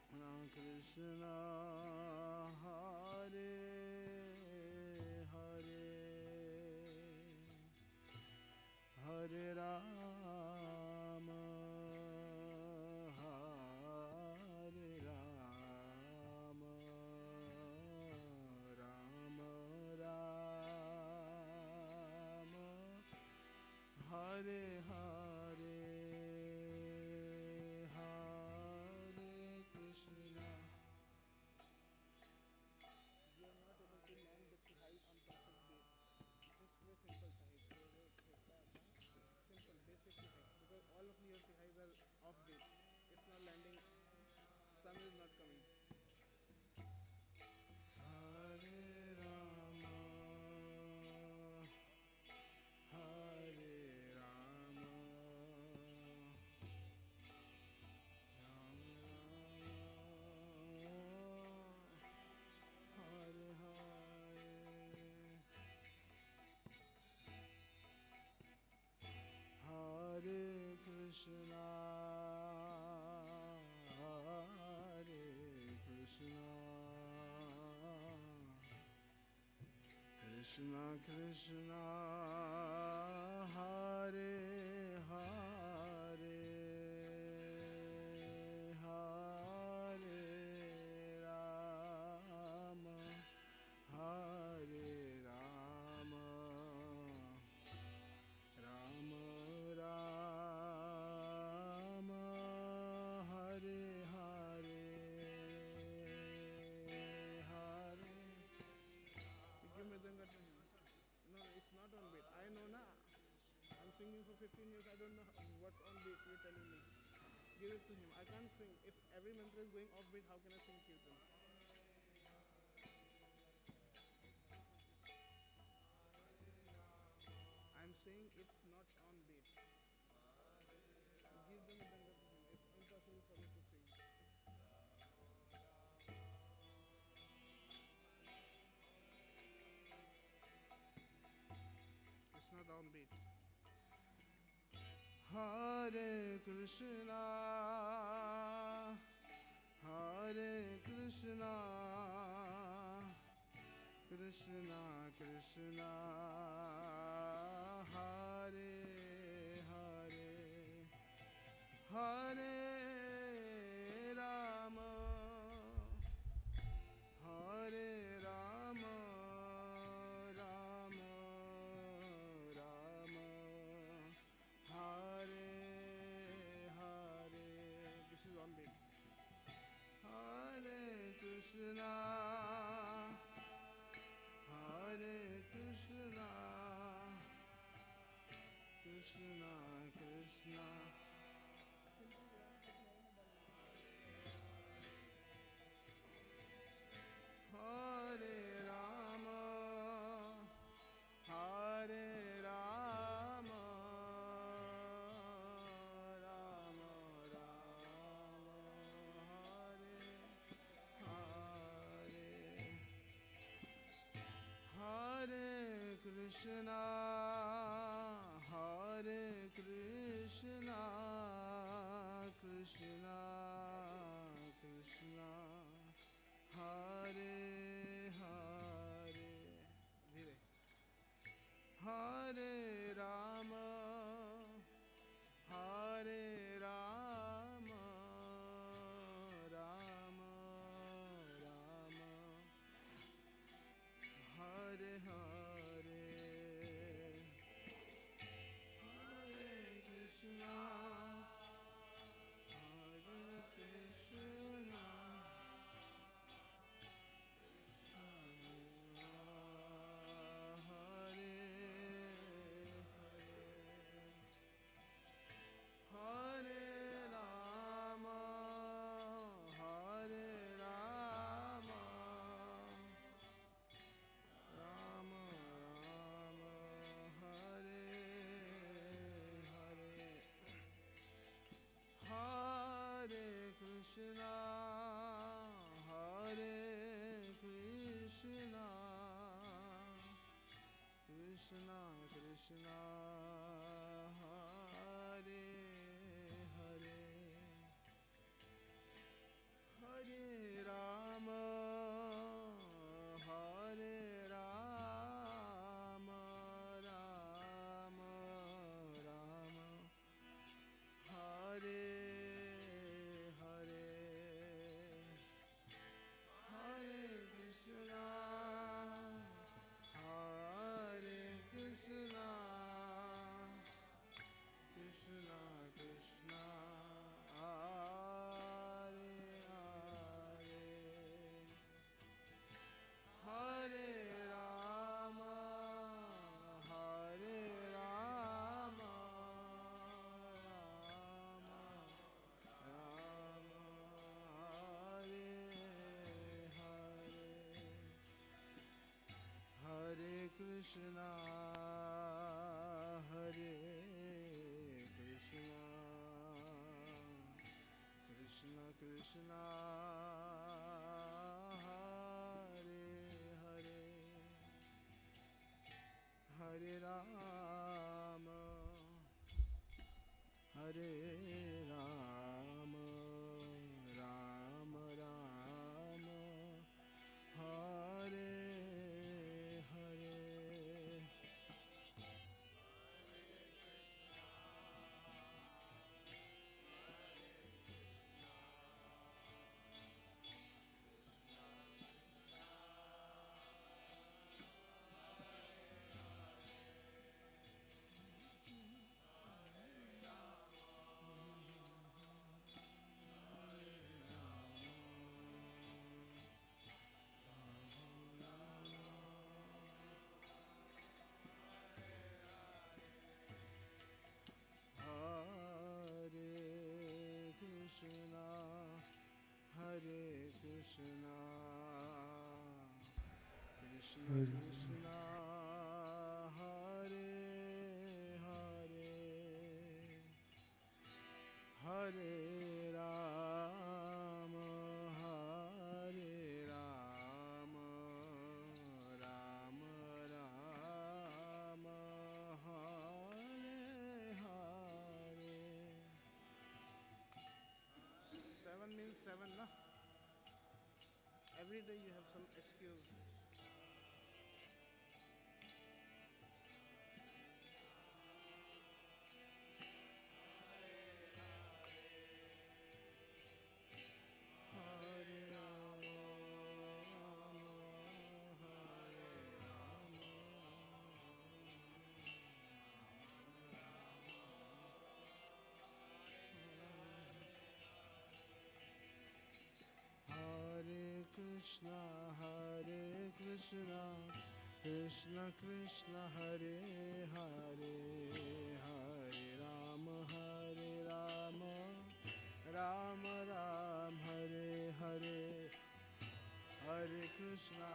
Krishna Krishna Hare Hare Hare Rama Hare Rama Rama Rama Hare Hare Hare. Give me the no, it's not on beat. I know Yatra is going offbeat, how can I sing Kirtan? I'm saying it's not on beat. Give them a danga to sing. It's impossible for me to sing. It's not on beat. Hare Krishna, Hare Krishna, Krishna Krishna, Hare Hare, Hare Rama, Hare Rama, Rama Rama, Hare Hare. This is on beat. Hare Krishna, Hare Krishna, Krishna Krishna, Krishna, Krishna Hare Krishna, Hare Hare, Hare Rama, Hare Rama, Rama Rama, Hare Hare. 7 means 7, na? Every day you have some excuse. Hare Rama, Hare Hare Krishna, Krishna Krishna, Hare Hare, Hare Rama, Rama Ram, Hare Hare, Hare Krishna,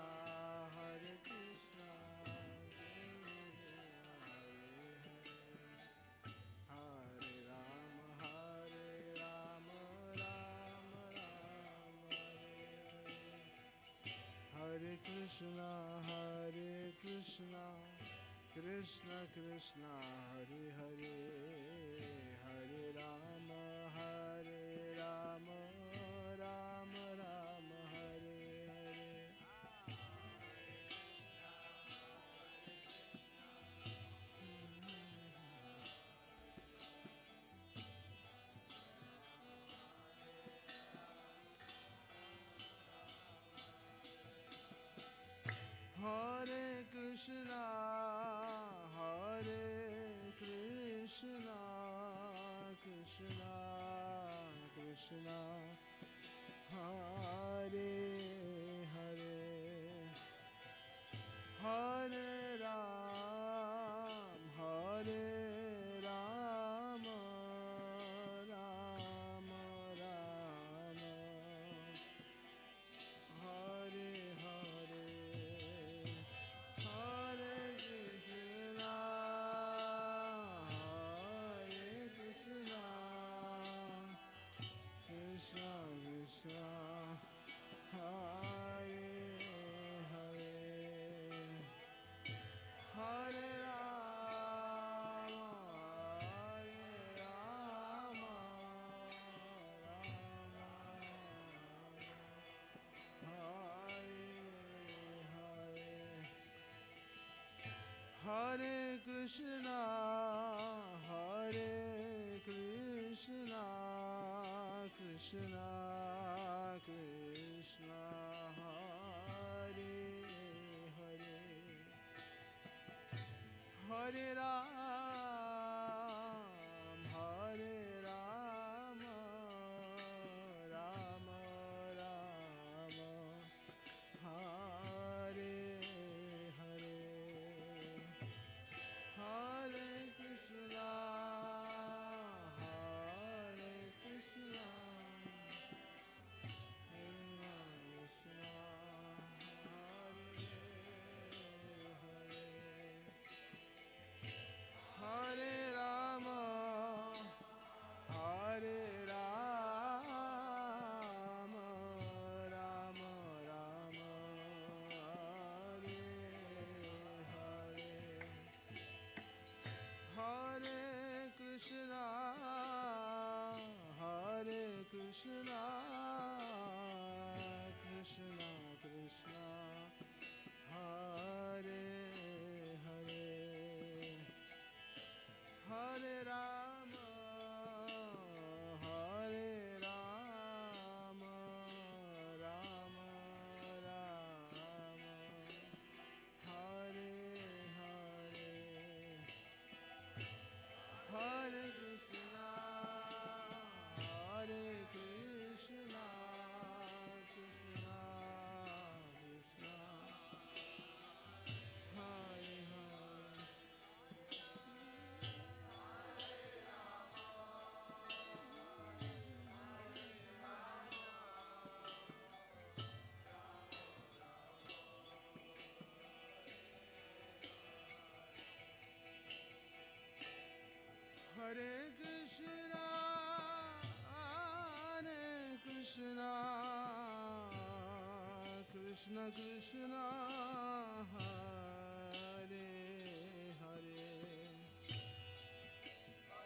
Krishna, Hare Rama, Rama Ram, Hare Krishna, Krishna Krishna, Hare Hare, Hare Rama, Rama Ram, Hare Hare. Hare Krishna, Krishna Krishna, Hare Hare, Hare Ram, Rama Ram, Hare Hare, Hare Krishna, Krishna Krishna, Hare Hare, Hare Rama, Rama Hare Krishna, Krishna Krishna, Hare Hare, Hare Ram, Rama Rama, Hare Hare, Hare Krishna, Krishna Hare Krishna Krishna Hare Hare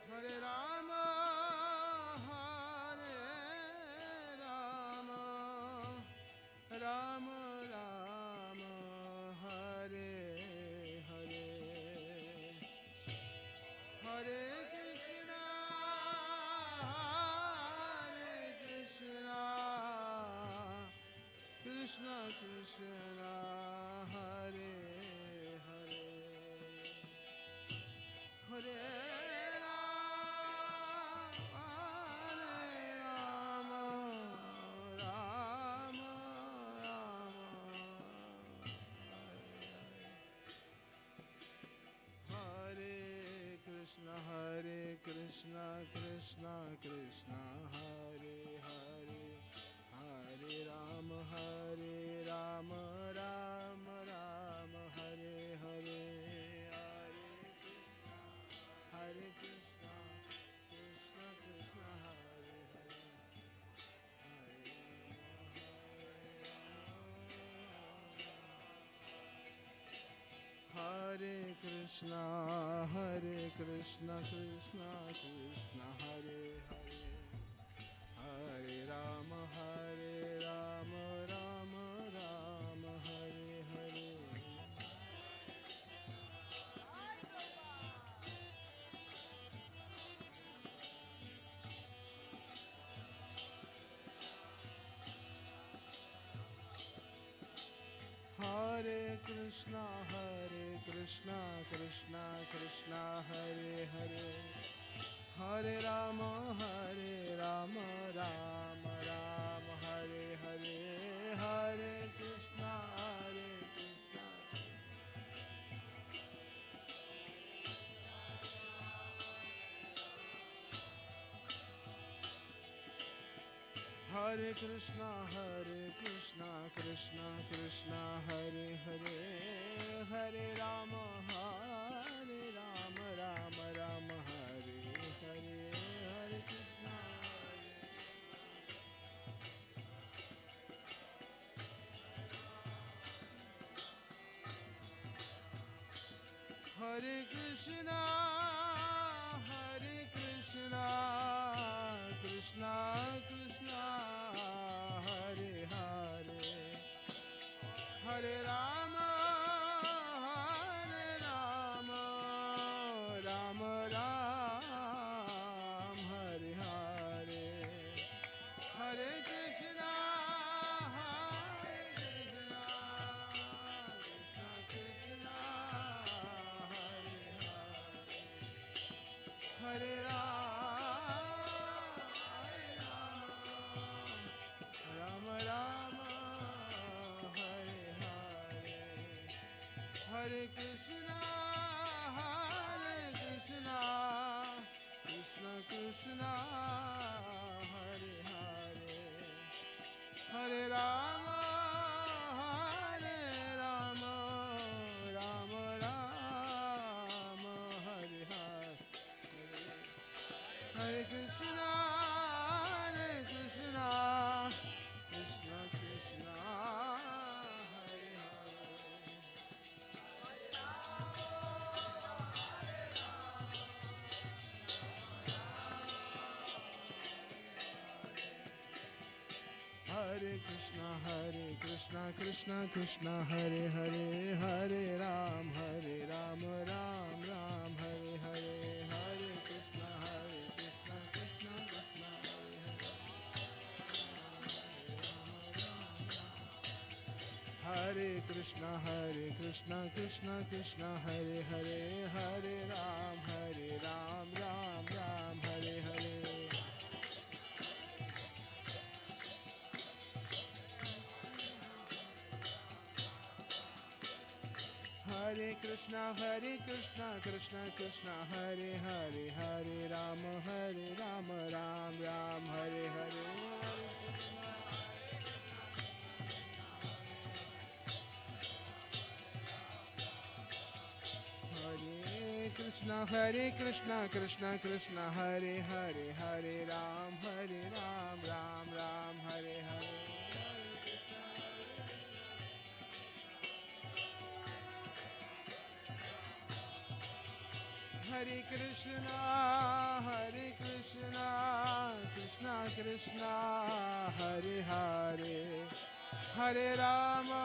Hare Rama Hare Rama Rama Rama Hare Hare Hare Krishna Krishna Krishna Hare Hare Hare Rama Rama Hare Krishna Krishna Krishna Hare Hare Hare Rama Rama Rama Hare Hare Hare Krishna Krishna Krishna Hare Hare Hare Krishna Krishna Krishna Hare Hare Hare Rama Rama Rama Hare Hare Hare Krishna Krishna Krishna Hare Hare Hare Rama Rama Rama Hare Hare Hare Krishna Hare Krishna Krishna Krishna Hare Hare Hare Rama Rama Rama Hare Hare Hare Krishna Hare Krishna Krishna Krishna Hare Hare Hare Rama Rama Ram Hare Hare Hare Krishna Krishna Krishna Hare Hare Rama Rama Hare Hare Hare Krishna Krishna Krishna Hare Hare Hare Rama Rama Rama Hare Hare Hare Krishna Krishna Krishna Hare Hare Krishna Krishna Krishna Hare Hare Hare Ram Ram Hare Hare Hare Krishna Krishna Krishna Hare Krishna Krishna Krishna Hare Hare Hare Ram Ram Hare Hare Hare Krishna Krishna Krishna Hare Hare Hare Ram Ram Hare Hare Hare Krishna Krishna Hare Hare Hare Ram Ram Hare Hare Hare Krishna, Krishna Krishna, Hare Hare, Hare Rama,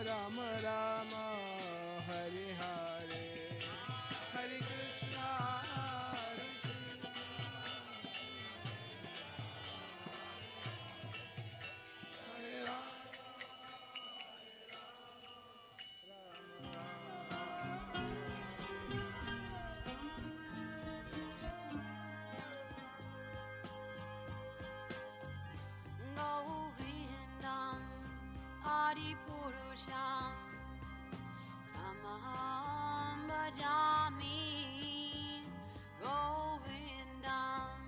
Rama Rama, Hare Hare, Hare Krishna, Hare Rama. Govindam Adipurusham Tamaham Bhajami. Govindam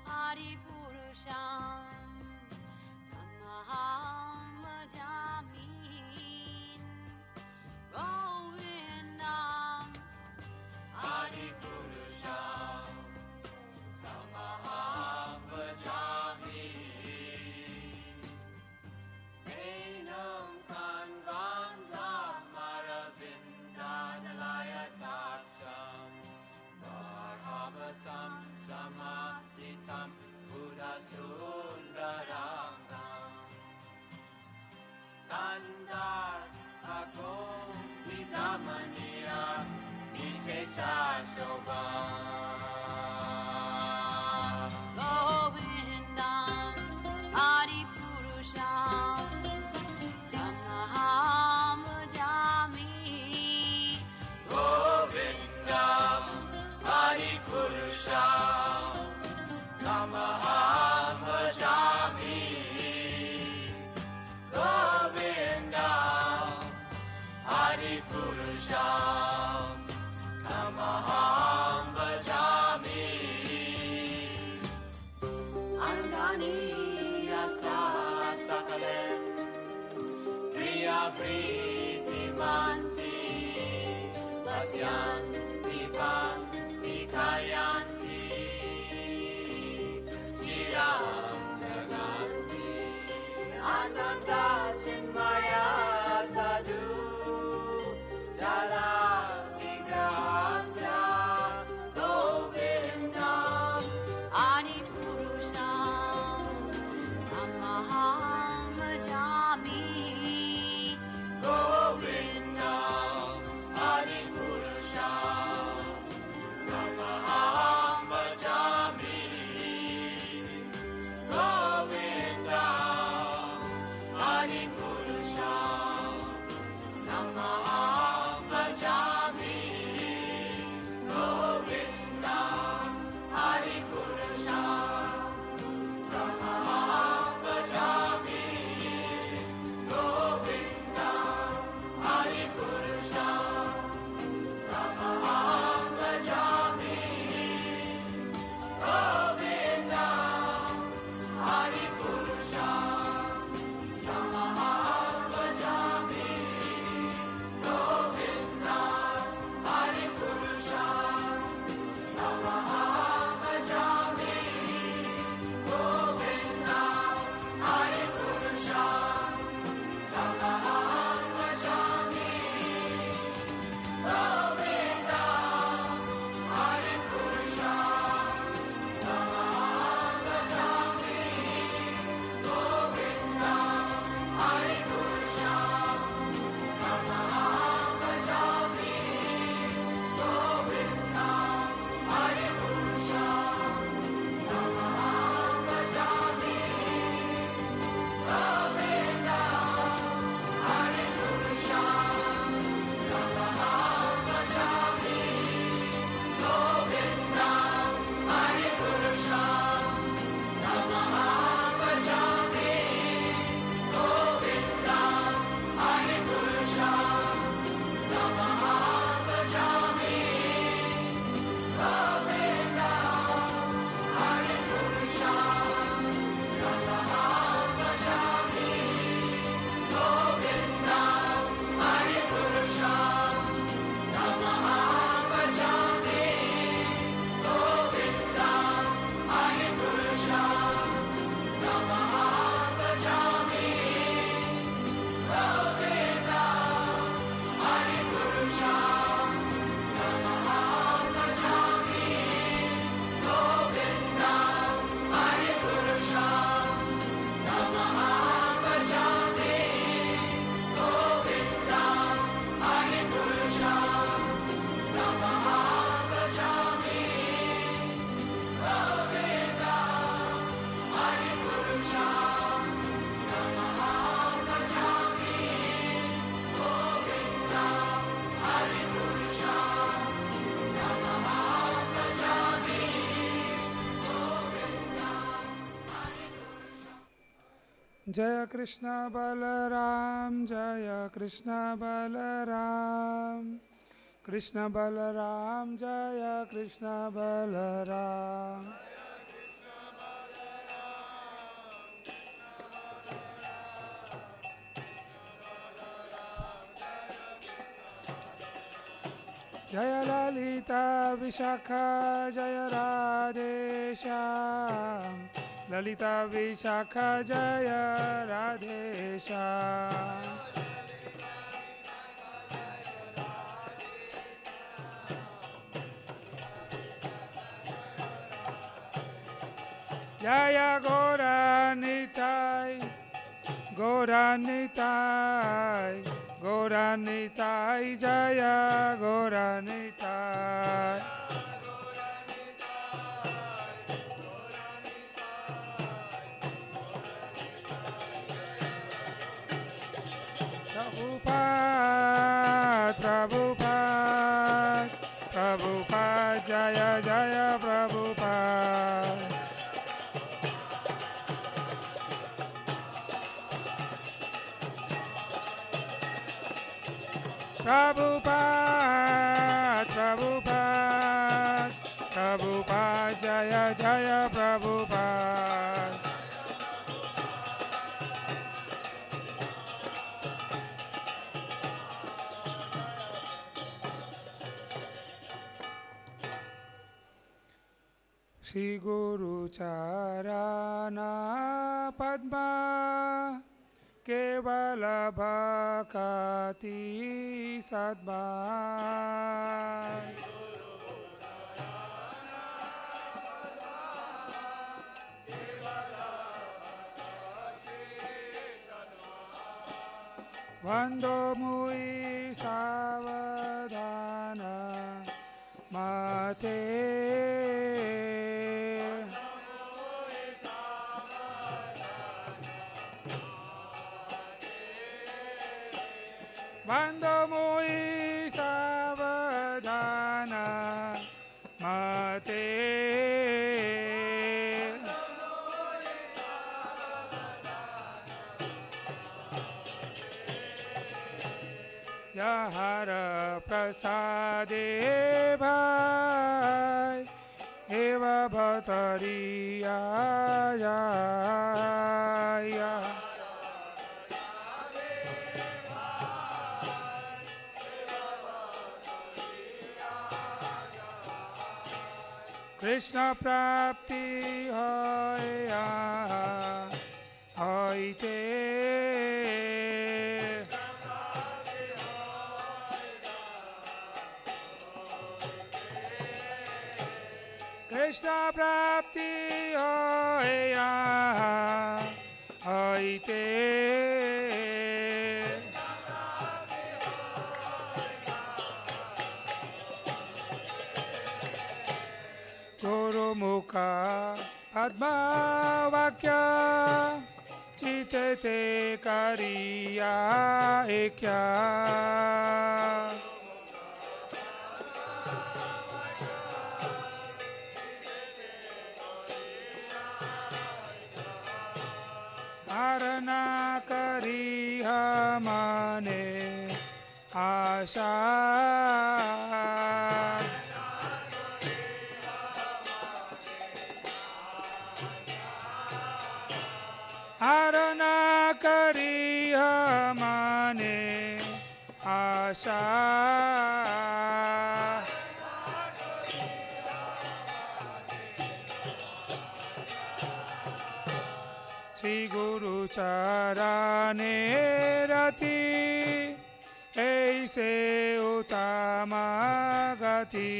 Adipurusham Tamaham Bhajami. Govindam Adipurusham Tamaham Bhajami. Enam Kanvandam Aravindanalaya Taksham Varhavatam Samasitam Buddha Sundarangam Kandar Agom Vidamaniya Vishesha Shobha Govindam Adipurusham Tamaham Bhajami. Govindam Adipurusham Tamaham Bhajami. Govindam Adipurusham Tamaham Bhajami. Angani Asa Sakalen Priya Vriti Manti Vasyanti Panti Kayanti Chiram Naganti Ananda Chinmaya Sadhu Jala Vigrahasya Govindam Adipurusham Tamaham Bhajami. Govindam Adipurusham जय कृष्ण बलराम जय कृष्ण बलराम कृष्ण बलराम जय कृष्ण बलराम जय ललिता विशाखा जय राधे श्याम ललिता विशाखा जय राधे श्याम जय गौरानिताय गौरानिताय गौरानिताय जय गौरानिताय प्रभुपाद प्रभुपाद प्रभुपाद जय जय प्रभुपाद प्रभुपाद प्रभुपाद प्रभुपाद जय जय प्रभुपाद श्री गुरु चरणा पद्मा केवल भक्ति सद्मा वंदो मुई सावधान माते वंदो मुई सावधान माते हर प्रसादे भाई एव भतरिया कृष्ण प्राप्ति होइते कृष्ण प्राप्ति होइते गुरुमुख पद्मा वाक्य चिते करिया क्या हरना करी माने आशा हरना करी माने आशा श्री गुरु चरणे रति ऐसे उत्तम गति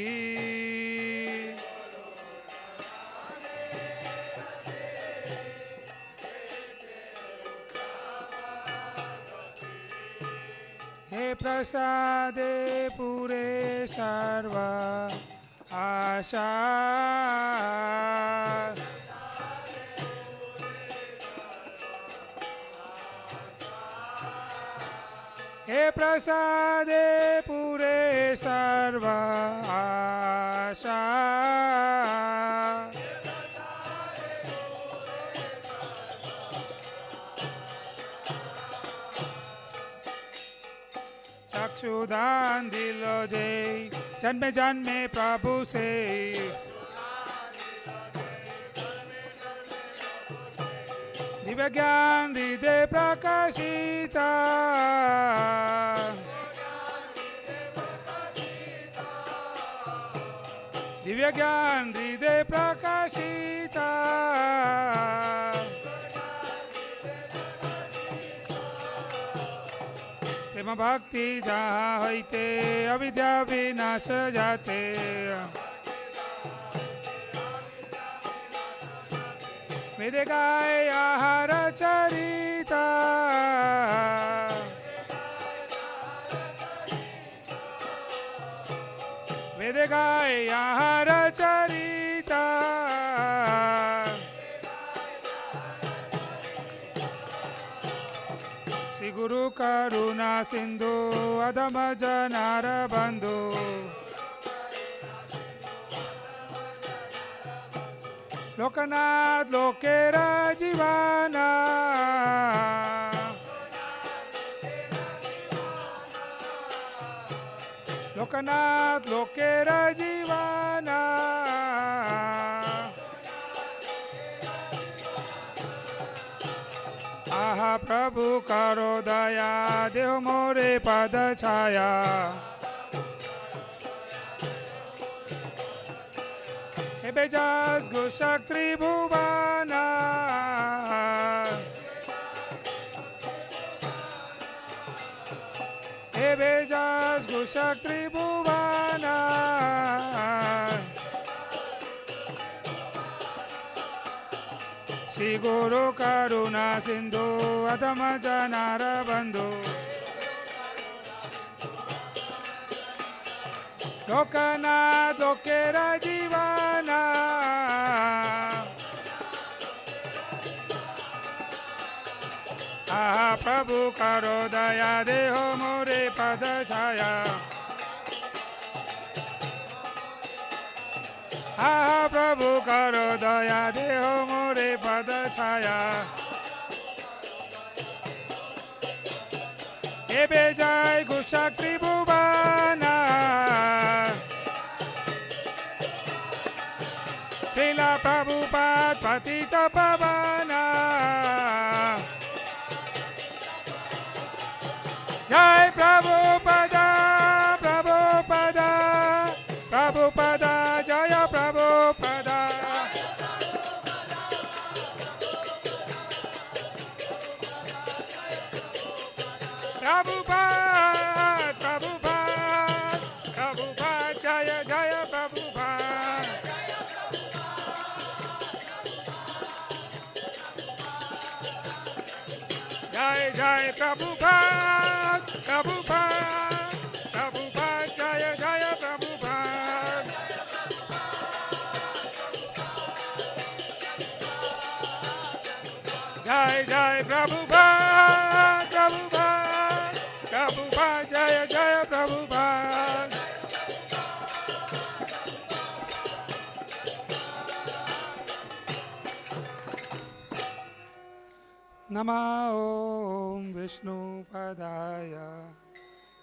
हे प्रसादे पूरे सर्व आशा हे प्रसादे पूरे सर्व आशा सुदान दिलो जे जन्मे जन्मे प्रभु से दिव्य ज्ञान हृदय प्रकाशिता दिव्य ज्ञान हृदय प्रकाशिता प्रेम भक्ति जहाँ होते अविद्या विनाश जाते वेद गाय आहार चरिता वेद गाय आहार चरिता श्री गुरु करुणा सिंधु अधम जनार बंधु लोकनाथ लोकेरा जीवाना लोकनाथ लोकेरा जीवाना आहा प्रभु करो दया देव मोरे पद छाया बेजास गुशक्ति भुवाना हे बेजास गुशक्ति भुवाना श्री गुरु करुणा सिंधु अधम जनार बंधु लोकनाथ लोकेरा जीवाना आहा प्रभु करो दया देहो मोरे पद छाया आहा प्रभु करो दया देहो मोरे पद छाया हे बेजाय गुशक्ति भुवाना श्रीला प्रभुपाद पतित पावना जय प्रभुपदा प्रभुपदा प्रभुपदा जय प्रभुपदा प्रभुपाद प्रभुपाद प्रभुपाद जय जय प्रभुपाद जय जय प्रभुपाद प्रभुपाद प्रभुपाद जय जय प्रभुपाद जय जय प्रभुपाद प्रभुपाद प्रभुपाद जय जय प्रभुपाद नमः ओम विष्णुपदाय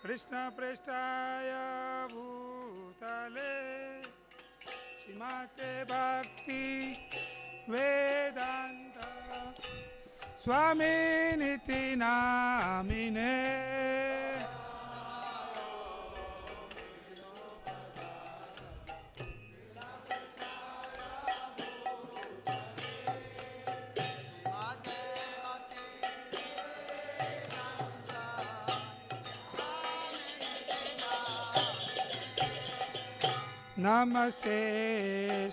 कृष्णप्रेष्ठाय भूतले श्रीमते भक्ति वेदांत स्वामिनिति नामिने नमस्ते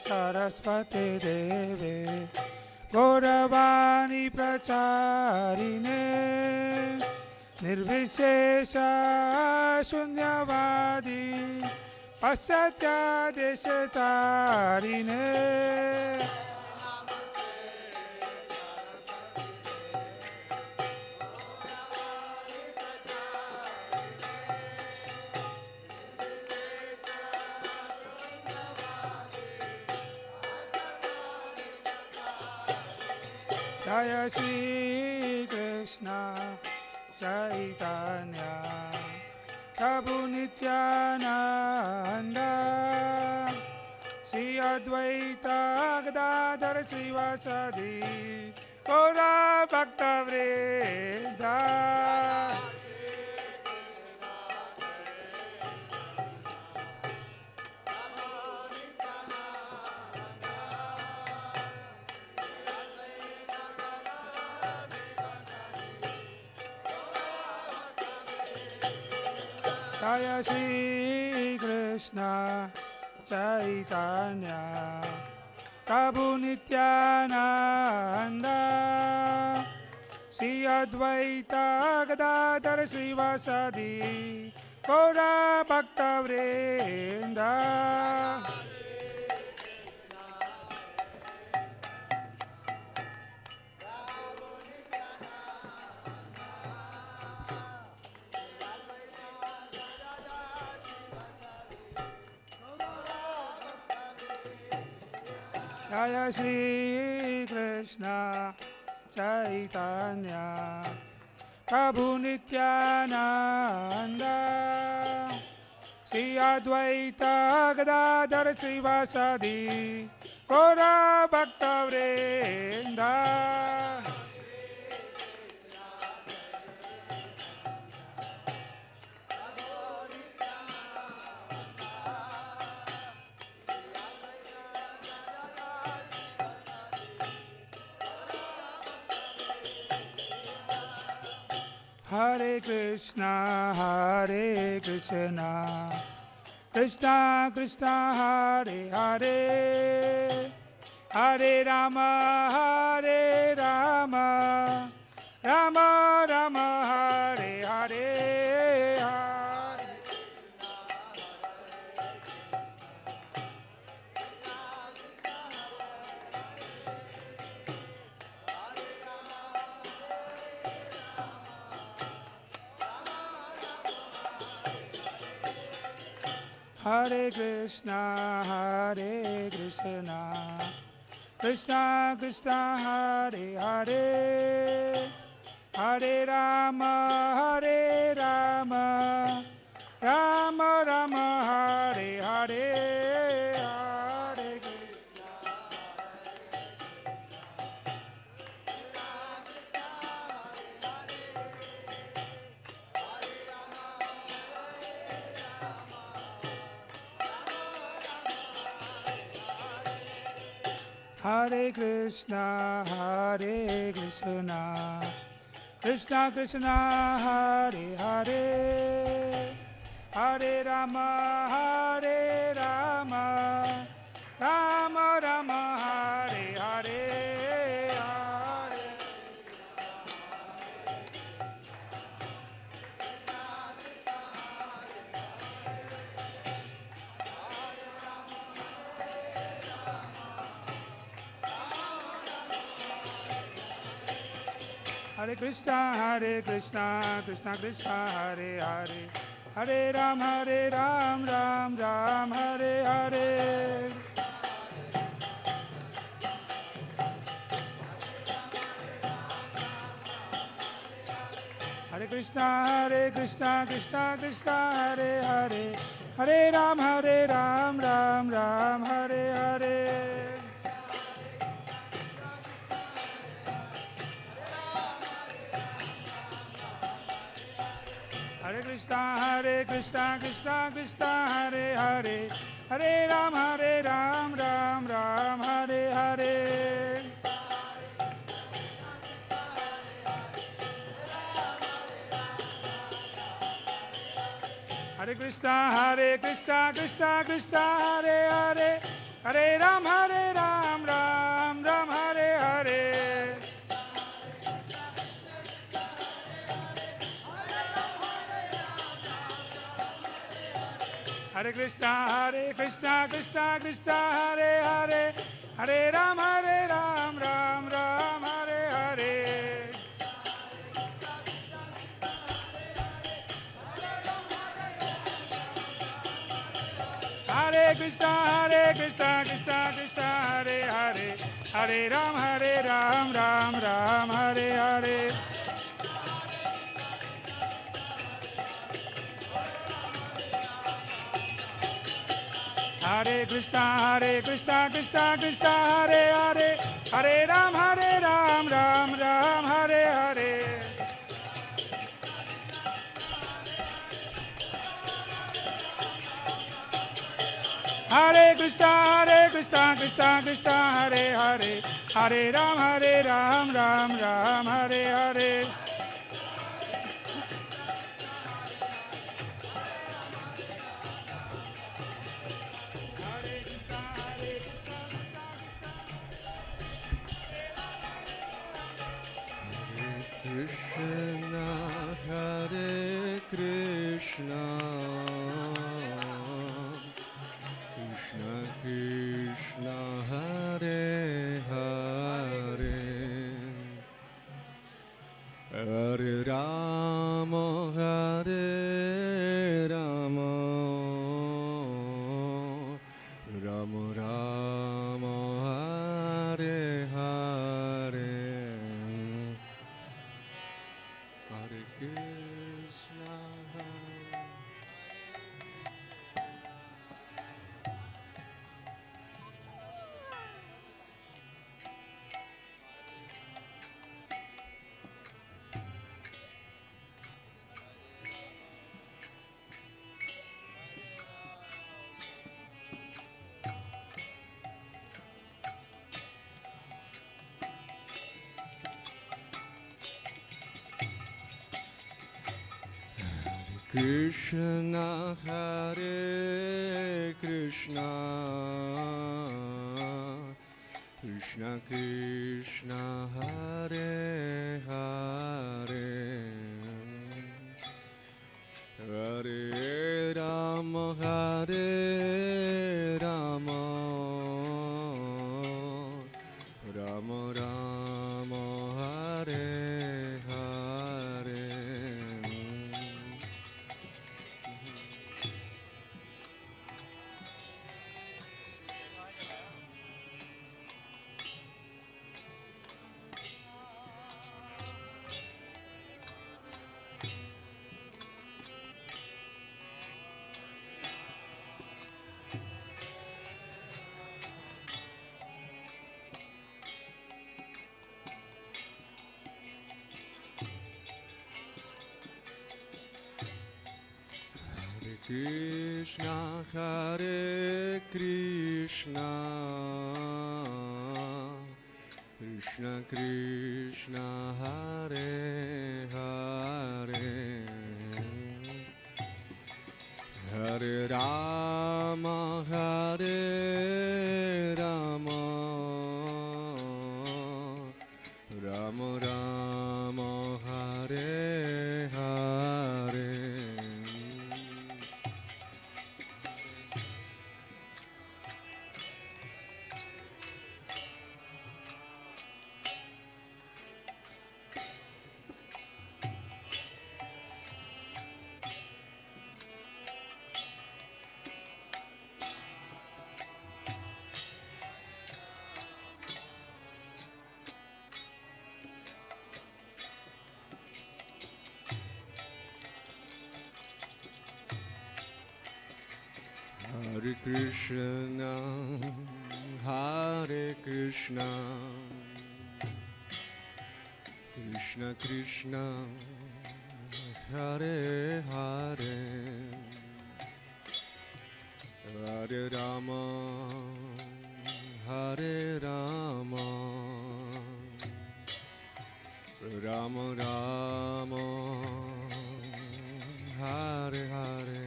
सरस्वती देवे गौरवाणी प्रचारिणे निर्विशेष शून्यवादी पाश्चात्यादेशतारिणे जय Shri Krishna Chaitanya Prabhu Nityananda Sri Advaita Gadadhar Srivasadi Gaura Bhakta Vrinda Jaya Shri Krishna Chaitanya Prabhu Nityananda Sri Advaita Gadadhar Srivasadi Gaura Bhakta Vrinda Jaya Shri Krishna Chaitanya Prabhu Nityananda Sri Advaita Gadadhar Srivasadi Gaura Bhakta Vrinda Hare Krishna, Krishna Krishna, Hare Hare, Hare Rama, Rama Rama, Hare Hare, Hare Krishna, Krishna Krishna, Hare Hare, Hare Rama, Rama Rama, Hare Hare, Hare Hare Krishna, Krishna Krishna, Hare Hare, Hare Rama, Rama Rama, Hare Hare, Hare Hare Krishna, Krishna Krishna, Hare Hare, Hare Ram, Ram Ram, Hare Hare. Hare Krishna, Krishna Krishna, Hare Hare, Hare Ram, Ram Ram, Hare Hare. Hare Krishna, Krishna Krishna, Hare Hare, Hare Ram, Ram Ram, Hare Hare. Hare Krishna, Krishna Krishna, Hare Hare, Hare Ram, Ram Ram, Hare Hare. Hare Krishna, Krishna, Hare Hare, Hare Ram, Ram Ram, Hare Hare. Hare Krishna, Krishna, Hare Hare, Hare Ram, Ram Ram, Hare Hare. Hare Krishna, Krishna Krishna, Hare Hare, Hare Ram, Ram Ram, Hare Hare. Hare Krishna, Krishna Krishna, Hare Hare, Hare Ram, Ram Ram, Hare Hare. Krishna, Hare Krishna, Krishna Krishna, Hare Hare, Hare Rama, Hare Rama, Rama Rama, Hare Hare. Hare Krishna, Krishna, Hare Krishna, Krishna Krishna, Hare Hare, Hare Rama, Hare Rama, Rama Rama, Hare Hare. Krishna, Hare Krishna, Krishna Krishna, Hare Hare, Hare Rama, Hare Rama, Rama Rama, Hare Hare. Hare Krishna, Hare Krishna, Krishna Krishna, Hare Hare, Hare Rama, Hare Rama, Rama Rama, Hare Hare.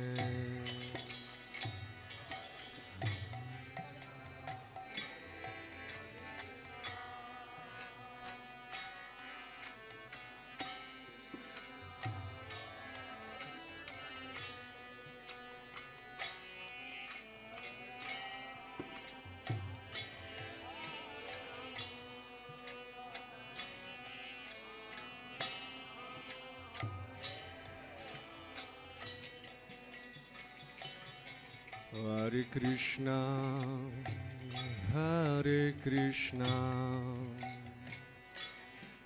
Hare Krishna, Hare Krishna,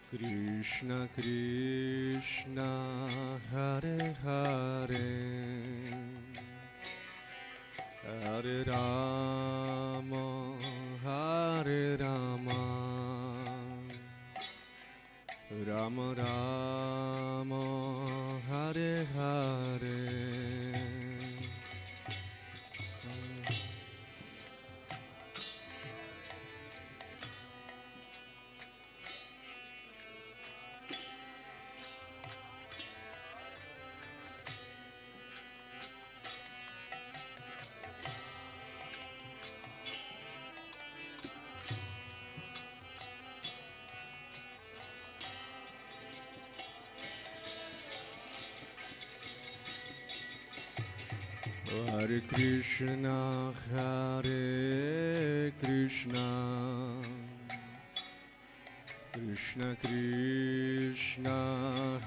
Krishna Krishna, Hare Hare, Hare Hare Rama, Hare Rama, Rama Rama, Hare Hare. Hare Krishna, Hare Krishna, Krishna Krishna,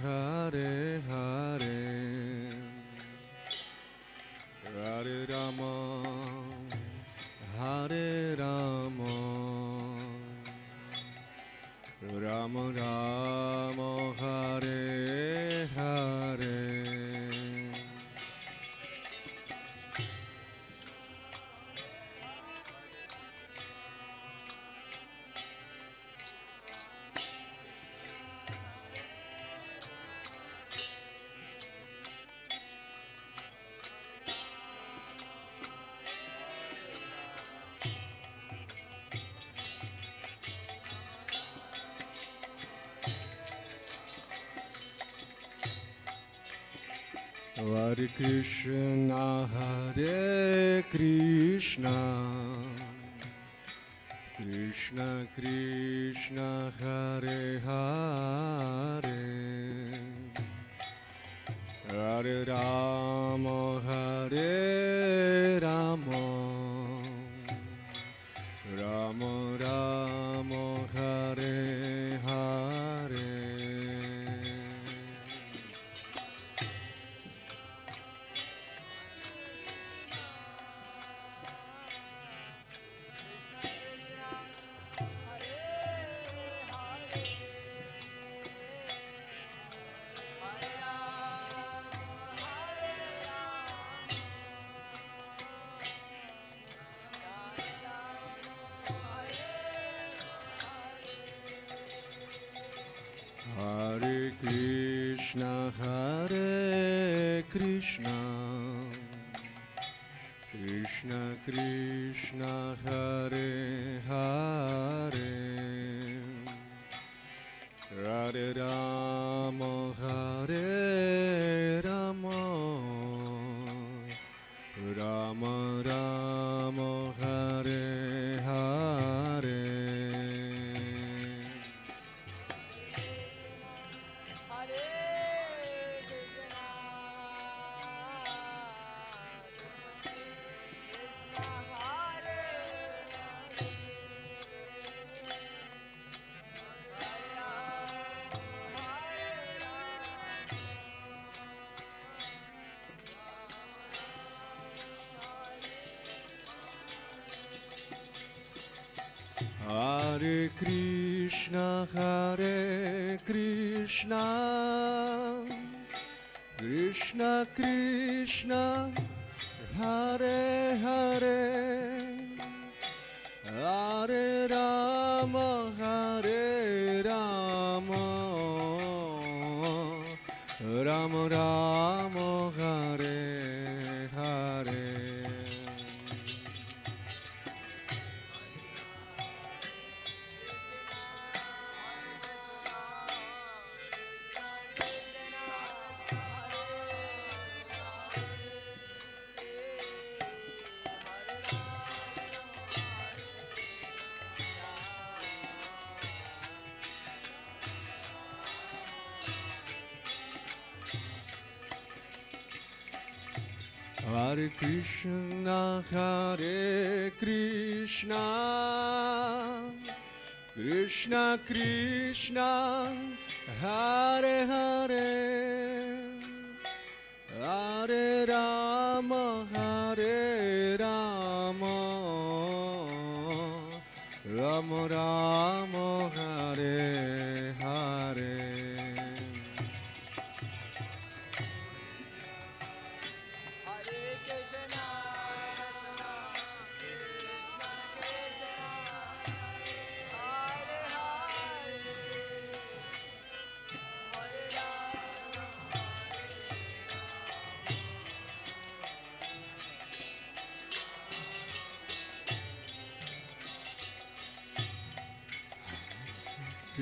Hare Hare, Hare Rama, Hare Rama, Rama Rama, Hare Hare. Hare Krishna, Hare Krishna, Krishna Krishna, Hare Hare, Hare Rama, Hare Rama, Rama Rama, Hare Hare. Hare Krishna, Hare Krishna, Krishna Krishna, Hare Hare, Hare Rama, Hare Rama, Rama Rama, Hare Hare. Hare Krishna, Hare Krishna, Krishna Krishna, Hare Hare, Hare Rama, Hare Rama, Rama Rama, Hare Hare. Hare Krishna, Hare Krishna, Krishna Krishna, Hare Hare, Hare Rama, Hare Rama, Rama Rama, Hare Hare.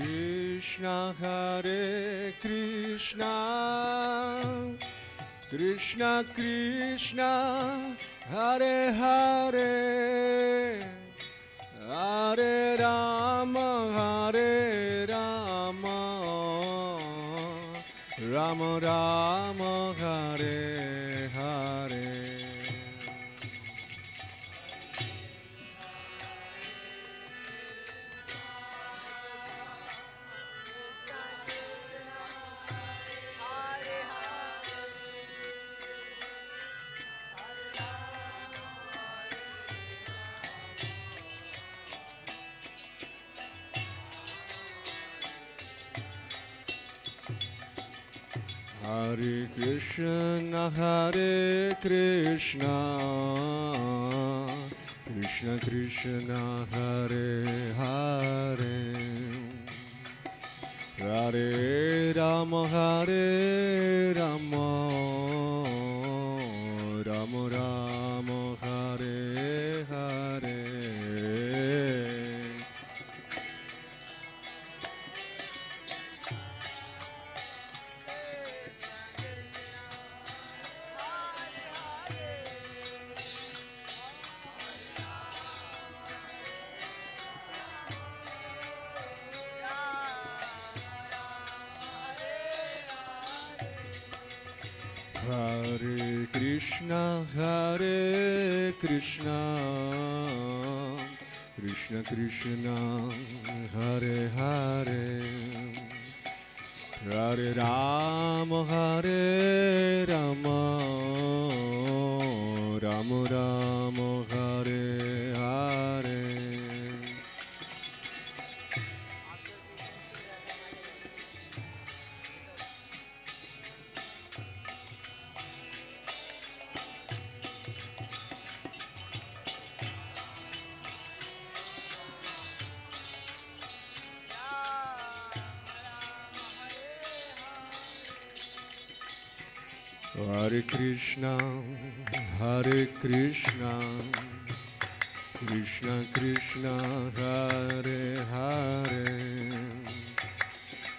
Krishna Hare Krishna, Krishna Krishna Hare Hare, Hare Rama Hare Rama, Rama Rama Hare Hare. Hare Krishna Hare Krishna, Krishna Krishna Hare Hare, Hare Rama Hare Rama, Rama Rama Hare Hare. Hare Krishna Krishna Krishna Hare Hare, Hare Rama Hare Rama, Rama Rama Hare Hare. Hare Krishna Krishna Krishna Hare Hare,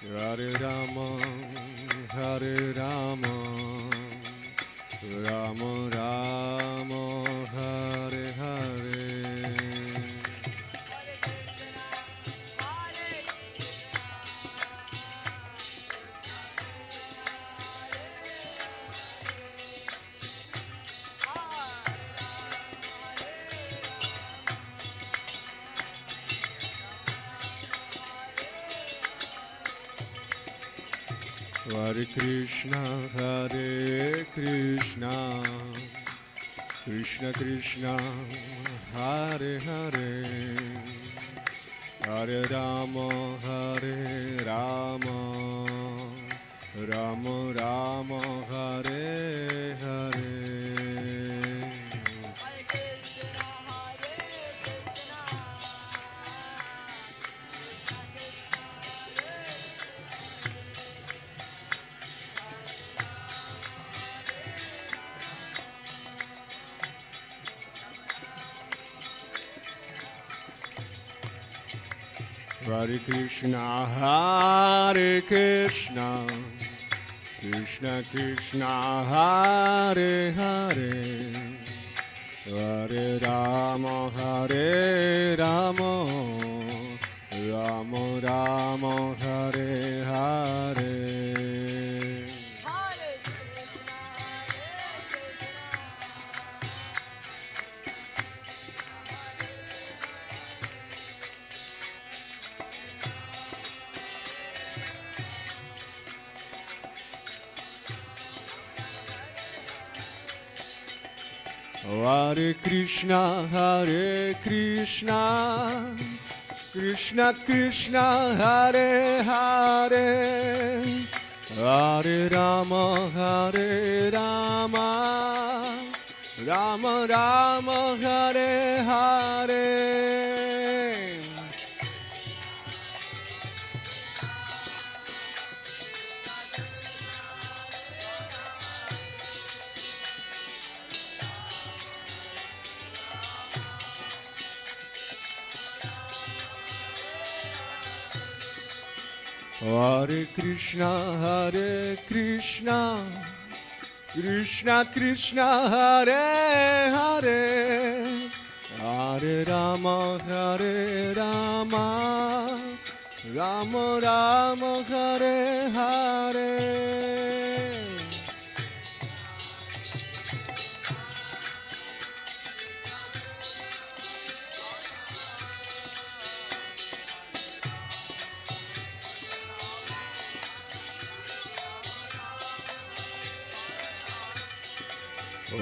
Hare Rama Hare Rama, Rama Rama Hare Hare. Hare Krishna Krishna Krishna Hare Hare, Hare Rama Hare Rama, Rama Rama Hare Hare. Hare Krishna Krishna Krishna Hare Hare, Hare Rama Hare Rama, Rama Rama Hare Hare. Hare Krishna Krishna Krishna Hare Hare, Hare Rama Hare Rama, Rama Rama Hare Hare. Hare Krishna, Krishna Krishna, Hare Hare, Hare Rama, Rama Rama, Hare Hare.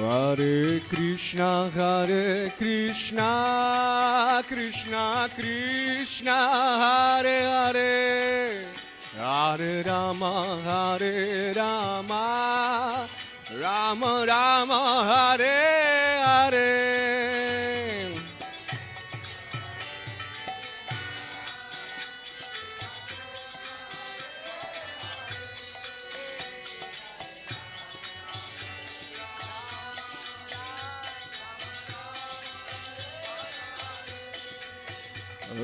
Hare Krishna, Krishna Krishna, Hare Hare, Hare Rama, Rama Rama, Hare Hare.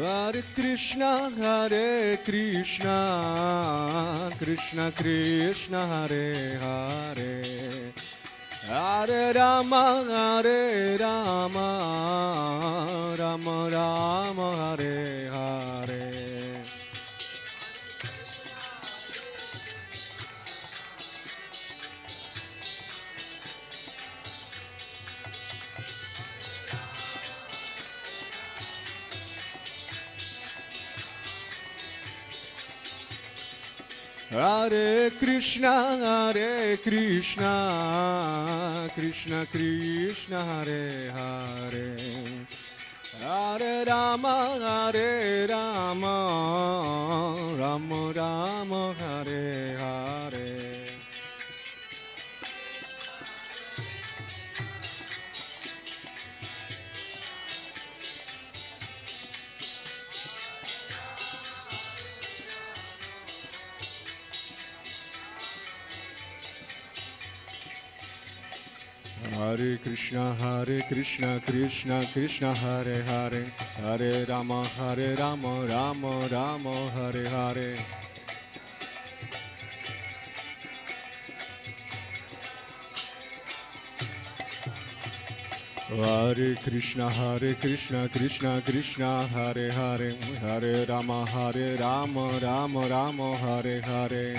Hare Krishna, Krishna Krishna, Hare Hare, Hare Rama, Rama Rama, Hare Hare. Hare Krishna, Krishna Krishna, Hare Hare, Hare Rama, Rama Rama, Hare Hare. Hare Krishna, Krishna Krishna, Hare Hare, Hare Rama, Rama Rama, Hare Hare.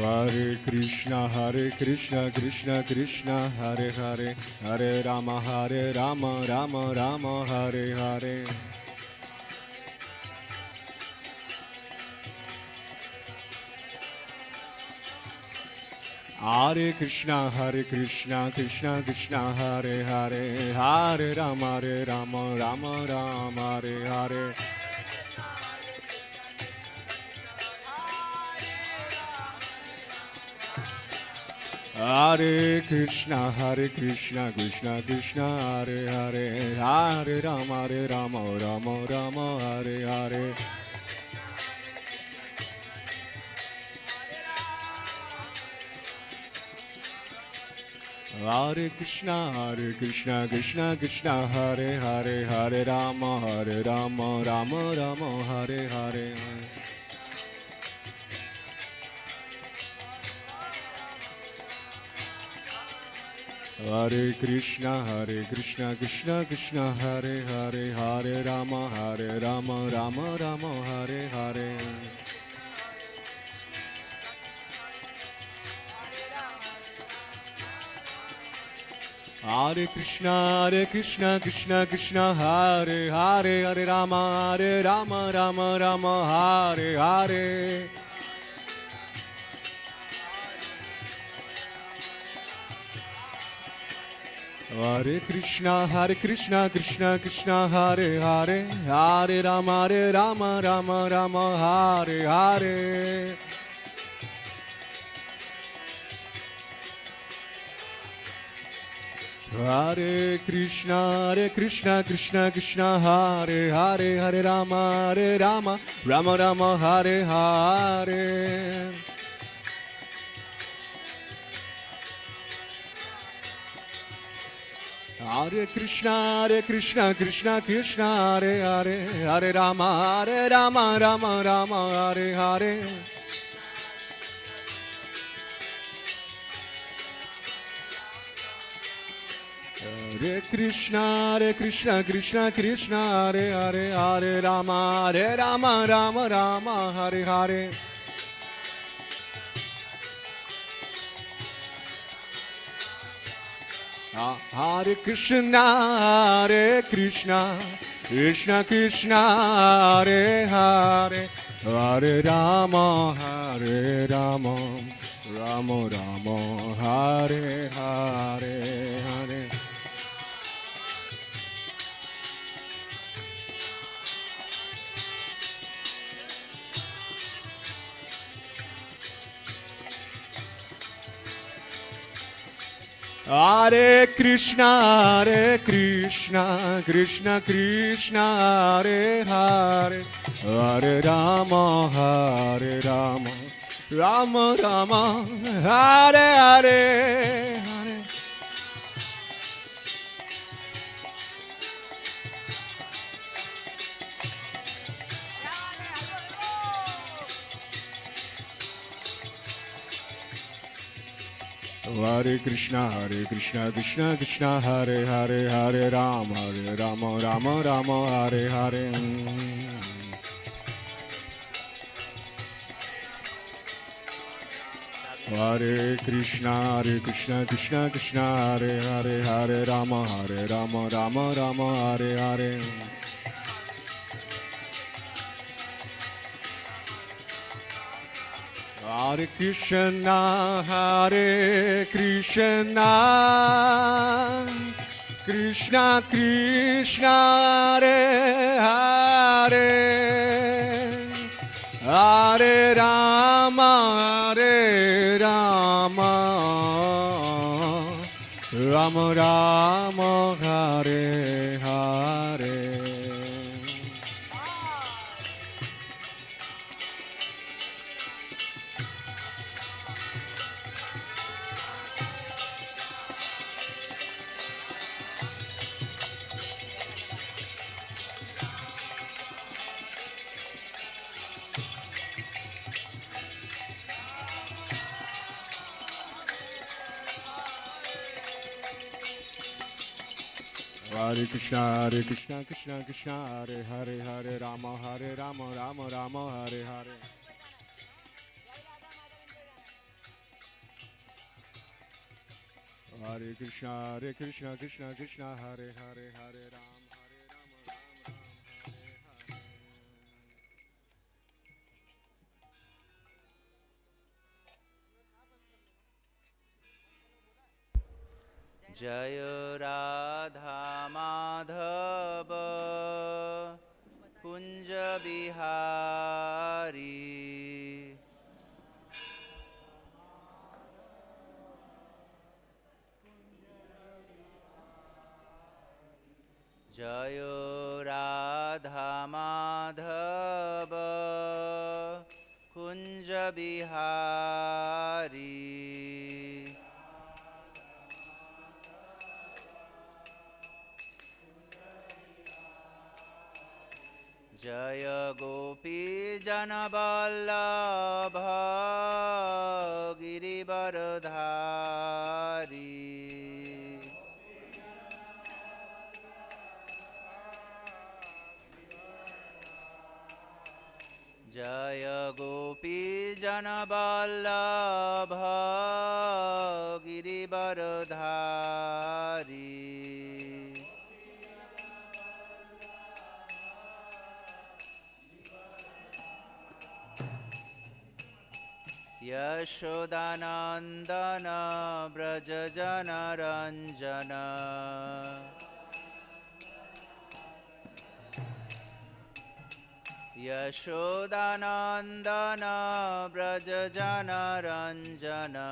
Hare Krishna, Krishna Krishna, Hare Hare, Hare Rama, Rama Rama, Hare Hare. Hare Krishna, Krishna Krishna, Hare Hare, Hare Rama, Rama Rama, Hare Hare. Hare Krishna, Krishna Krishna, Hare Hare, Hare Rama, Rama Rama, Hare Hare. Hare Krishna, Krishna Krishna, Hare Hare, Hare Rama, Rama Rama, Hare Hare. Hare Krishna, Krishna Krishna, Hare Hare, Hare Rama, Rama Rama, Hare Hare. Hare Krishna, Krishna Krishna, Hare Hare, Hare Rama, Rama Rama, Hare Hare. Hare Krishna, Krishna Krishna, Hare Hare, Hare Rama, Rama Rama, Hare Hare. Hare Krishna, Krishna Krishna, Hare Hare, Hare Rama, Rama, Hare Hare. Hare Krishna, Krishna, Hare Hare, Hare Rama, Rama, Hare Hare. Hare Krishna, Krishna Krishna, Hare Hare, Hare Rama, Rama Rama, Hare Hare. Hare Krishna, Krishna Krishna, Hare Hare, Hare Rama, Rama Rama, Hare Hare. Hare Krishna, Krishna Krishna, Hare Hare, Hare Rama, Rama Rama, Hare Hare. Hare Krishna, Krishna Krishna, Hare Hare, Hare Rama, Rama Rama, Hare Hare. Hare Krishna, Krishna Krishna, Hare Hare, Hare Rama, Rama Rama, Hare Hare. Hare Krishna, Krishna Krishna, Hare Hare, Hare Rama, Rama Rama, Hare Hare. Hare Krishna, Krishna Krishna, Hare Hare, Hare Rama, Rama Rama, Hare Hare. Hare Krishna, Krishna Krishna, Hare Hare, Hare Rama, Rama Rama, Hare Hare. Hare Krishna, Krishna Krishna, Hare Hare, Hare Rama, Rama Rama, Hare Hare. Jaya Radha Madhava Kunja Bihari Jaya Radha Madhava Kunja Bihari Jaya Gopi Janaballabha Girivardhari Jaya Gopi Janaballabha Girivardhari Yashodanandana Brajajana Ranjana Yashodanandana Brajajana Ranjana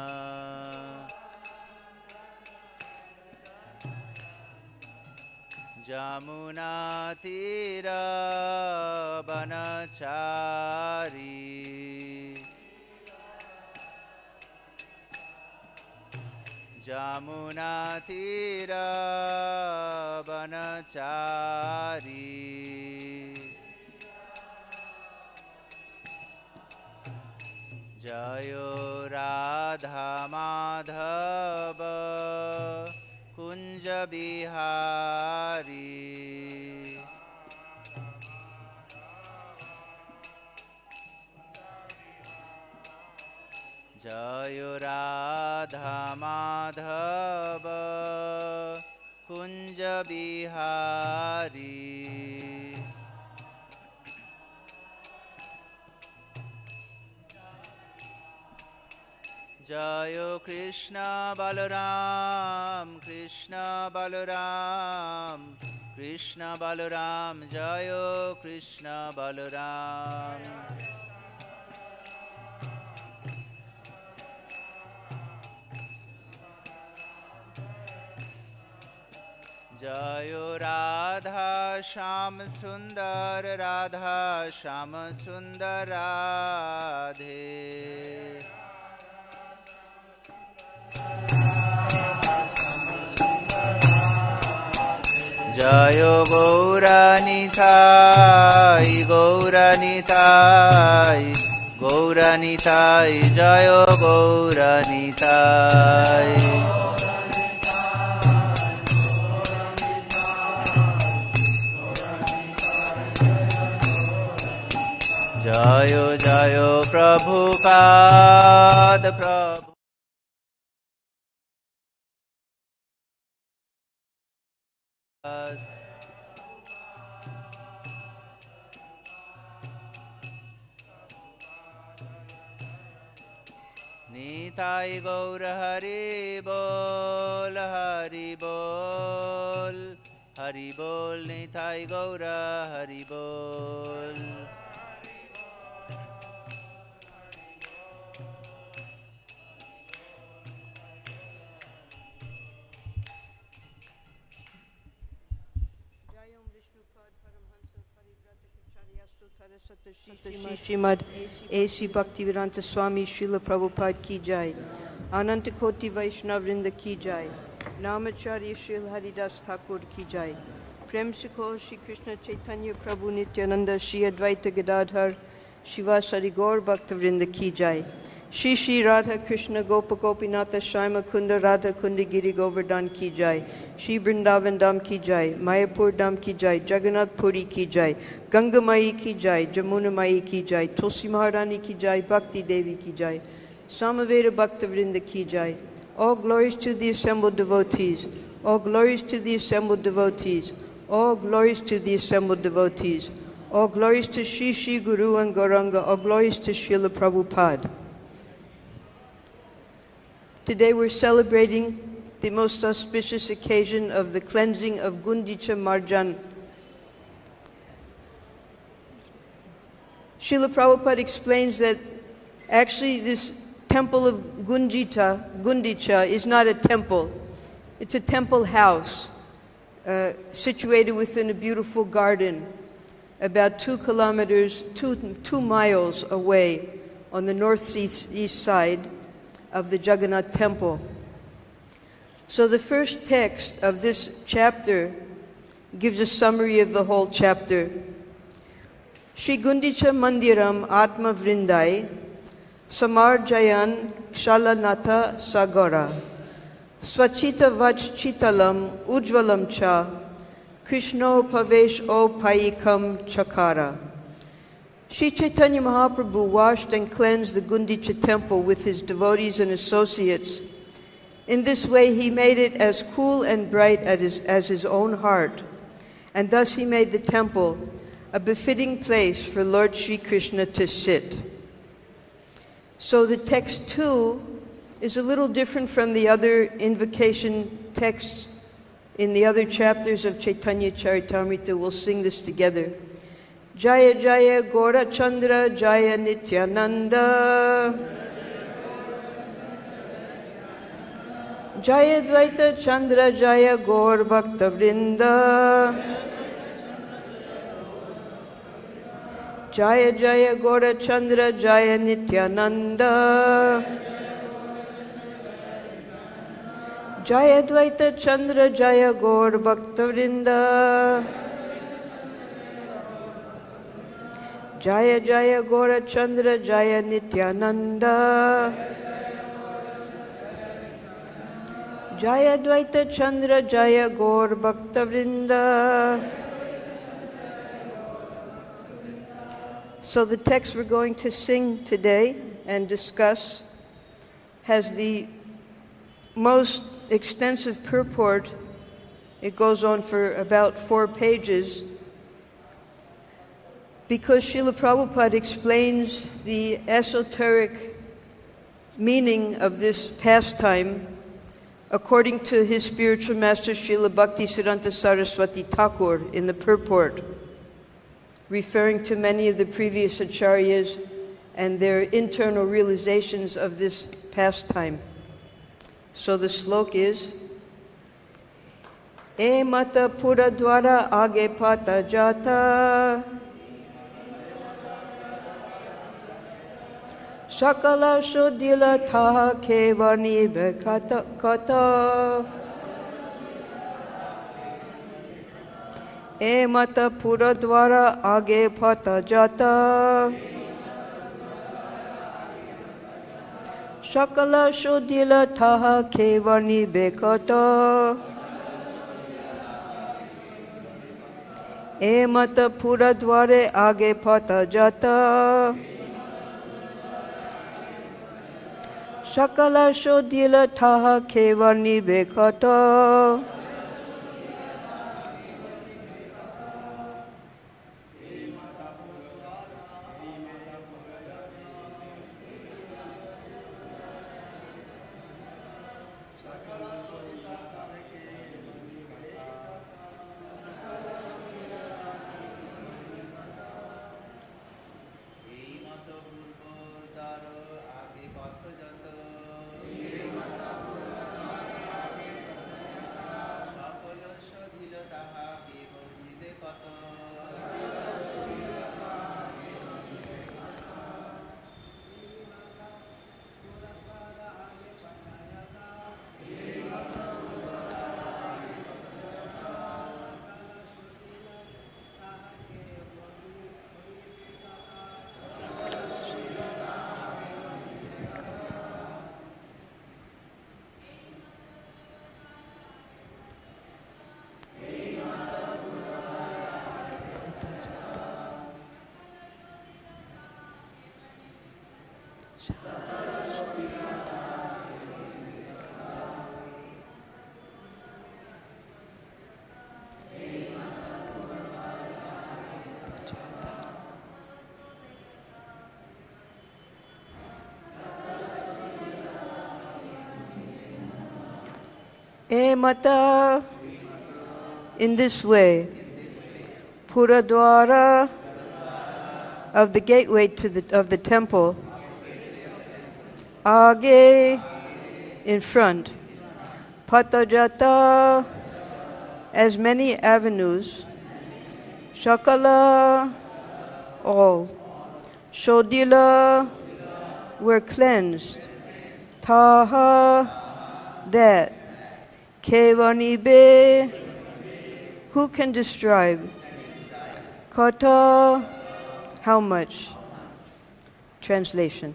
Jamuna Tira Banachari Jamunatira Banachari Jayo Radha Madhava Kunja Bihari Jayo Radha Madhava Kunja Bihari Jayo Krishna Balaram Krishna Balaram Krishna Balaram Jayo Krishna Balaram Jayo Radha Sham Sundar Radha Sham Sundar Radhe Jayo Gauranitai Gauranitai Gauranitai Jayo Gauranitai Jayo Jayo Prabhupada Prabhu Nitai Gaura Hari Bol Hari Bol Hari Bol Nitai Gaura Hari Bol Srimad A.C. Bhaktivedanta Swami Srila Prabhupada Ki Jai, Ananta Koti Vaishnavrinda Ki Jai, Namacharya Srila Haridas Thakur Ki Jai, Prem Sikho Shri Krishna Chaitanya Prabhu Nityananda Shri Advaita Gadadhar Shivasari Gaur Bhaktivinoda Ki Jai, Shri Shri Radha Krishna Gopa Gopinatha Shaima Kunda Radha Kunda Giri Govardhan Ki Jai, Shri Vrindavan Dham Ki Jai, Mayapur Dham Ki Jai, Jagannath Puri Ki Jai, Ganga Mai Ki Jai, Jamuna Mai Ki Jai, Tulsi Maharani Ki Jai, Bhakti Devi Ki Jai, Samaveda Bhaktivinoda Ki Jai. All glories to the assembled devotees. All glories to the assembled devotees. All glories to the assembled devotees. All glories to Shri Shri Guru and Gauranga. All glories to Srila Prabhupada. Today we're celebrating the most auspicious occasion of the cleansing of Gundicha Marjan. Srila Prabhupada explains that actually this temple of Gundicha is not a temple. It's a temple house situated within a beautiful garden about 2 kilometers, 2 miles away on the northeast side of the Jagannath temple. So the first text of this chapter gives a summary of the whole chapter. Shri Gundicha Mandiram Atma Vrindai Samarjayan Kshalanatha Sagara Swachita Vach Chitalam Ujvalam Cha Krishno Pavesh O Payikam Chakara. Sri Chaitanya Mahaprabhu washed and cleansed the Gundicha temple with his devotees and associates. In this way he made it as cool and bright as his own heart, and thus he made the temple a befitting place for Lord Sri Krishna to sit. So the text 2 is a little different from the other invocation texts in the other chapters of Chaitanya Charitamrita. We'll sing this together. Jaya Jaya Gaura Chandra Jaya Nityananda Jaya Dvaita Chandra Jaya Gaur Bhakta Vrinda Jaya Jaya Gaura Chandra Jaya Nityananda Jaya Dvaita Chandra Jaya Gaur Bhakta-vrinda. Jaya Jaya Gaura Chandra Jaya Nityananda. Jaya Dvaita Chandra Jaya Gaur Bhakta-vrinda. So the text we're going to sing today and discuss has the most extensive purport. It goes on for about 4 pages because Srila Prabhupada explains the esoteric meaning of this pastime according to his spiritual master Srila Bhaktisiddhanta Saraswati Thakur in the purport, referring to many of the previous acharyas and their internal realizations of this pastime. So the slok is, E mata pura dwara age pata jata, Sakala shodila tha kevani bekata kata. E mata pura dwara age pata jata, Sakala shodila tha kevani bekata. E mata pura dware age pata jata, Sakala shodila tha kevani bekata. E mata, in this way, Puradwara of the gateway of the temple, Age in front, Patajata as many avenues, Shakala all, Shodila were cleansed, Taha that, Kevanibe who can describe, Kata how much. Translation.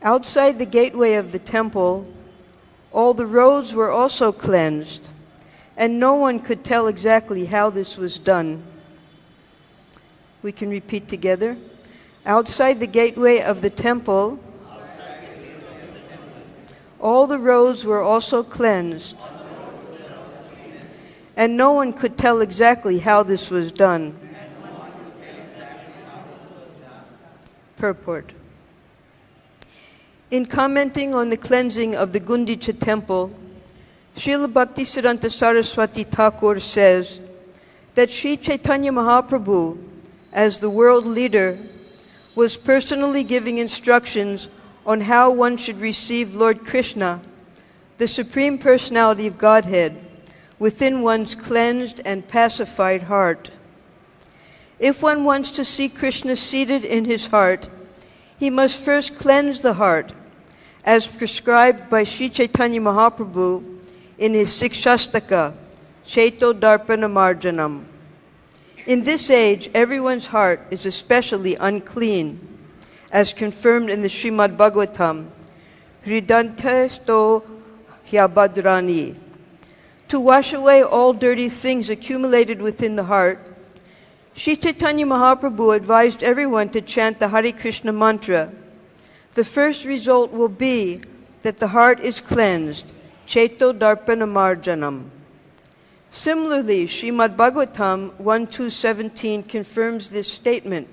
Outside the gateway of the temple, all the roads were also cleansed, and no one could tell exactly how this was done. We can repeat together. Outside the gateway of the temple, all the roads were also cleansed, and no one could tell exactly how this was done. Purport. In commenting on the cleansing of the Gundicha temple, Srila Bhaktisiddhanta Saraswati Thakur says that Sri Chaitanya Mahaprabhu, as the world leader, was personally giving instructions on how one should receive Lord Krishna, the Supreme Personality of Godhead, within one's cleansed and pacified heart. If one wants to see Krishna seated in his heart, he must first cleanse the heart, as prescribed by Sri Chaitanya Mahaprabhu in his Sikshastaka, Chaito Darpana Marjanam. In this age, everyone's heart is especially unclean, as confirmed in the Srimad Bhagavatam, Hridanta sto hyabadrani. To wash away all dirty things accumulated within the heart, Sri Chaitanya Mahaprabhu advised everyone to chant the Hare Krishna mantra. The first result will be that the heart is cleansed, Chaito Darpana Marjanam. Similarly, Srimad Bhagavatam 1.2.17 confirms this statement.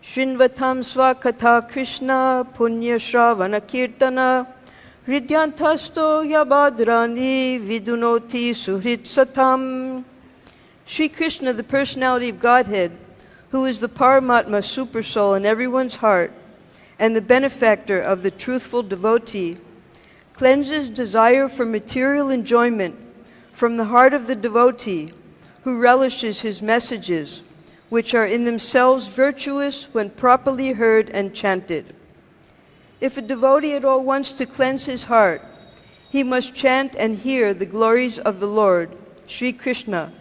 Shrinvatam svakatha Krishna punya shravana kirtana hridyantasto yabadrani vidunoti suhrit satam. Sri Krishna, the personality of Godhead, who is the Paramatma supersoul in everyone's heart and the benefactor of the truthful devotee, cleanses desire for material enjoyment from the heart of the devotee who relishes his messages, which are in themselves virtuous when properly heard and chanted. If a devotee at all wants to cleanse his heart, he must chant and hear the glories of the Lord, Sri Krishna,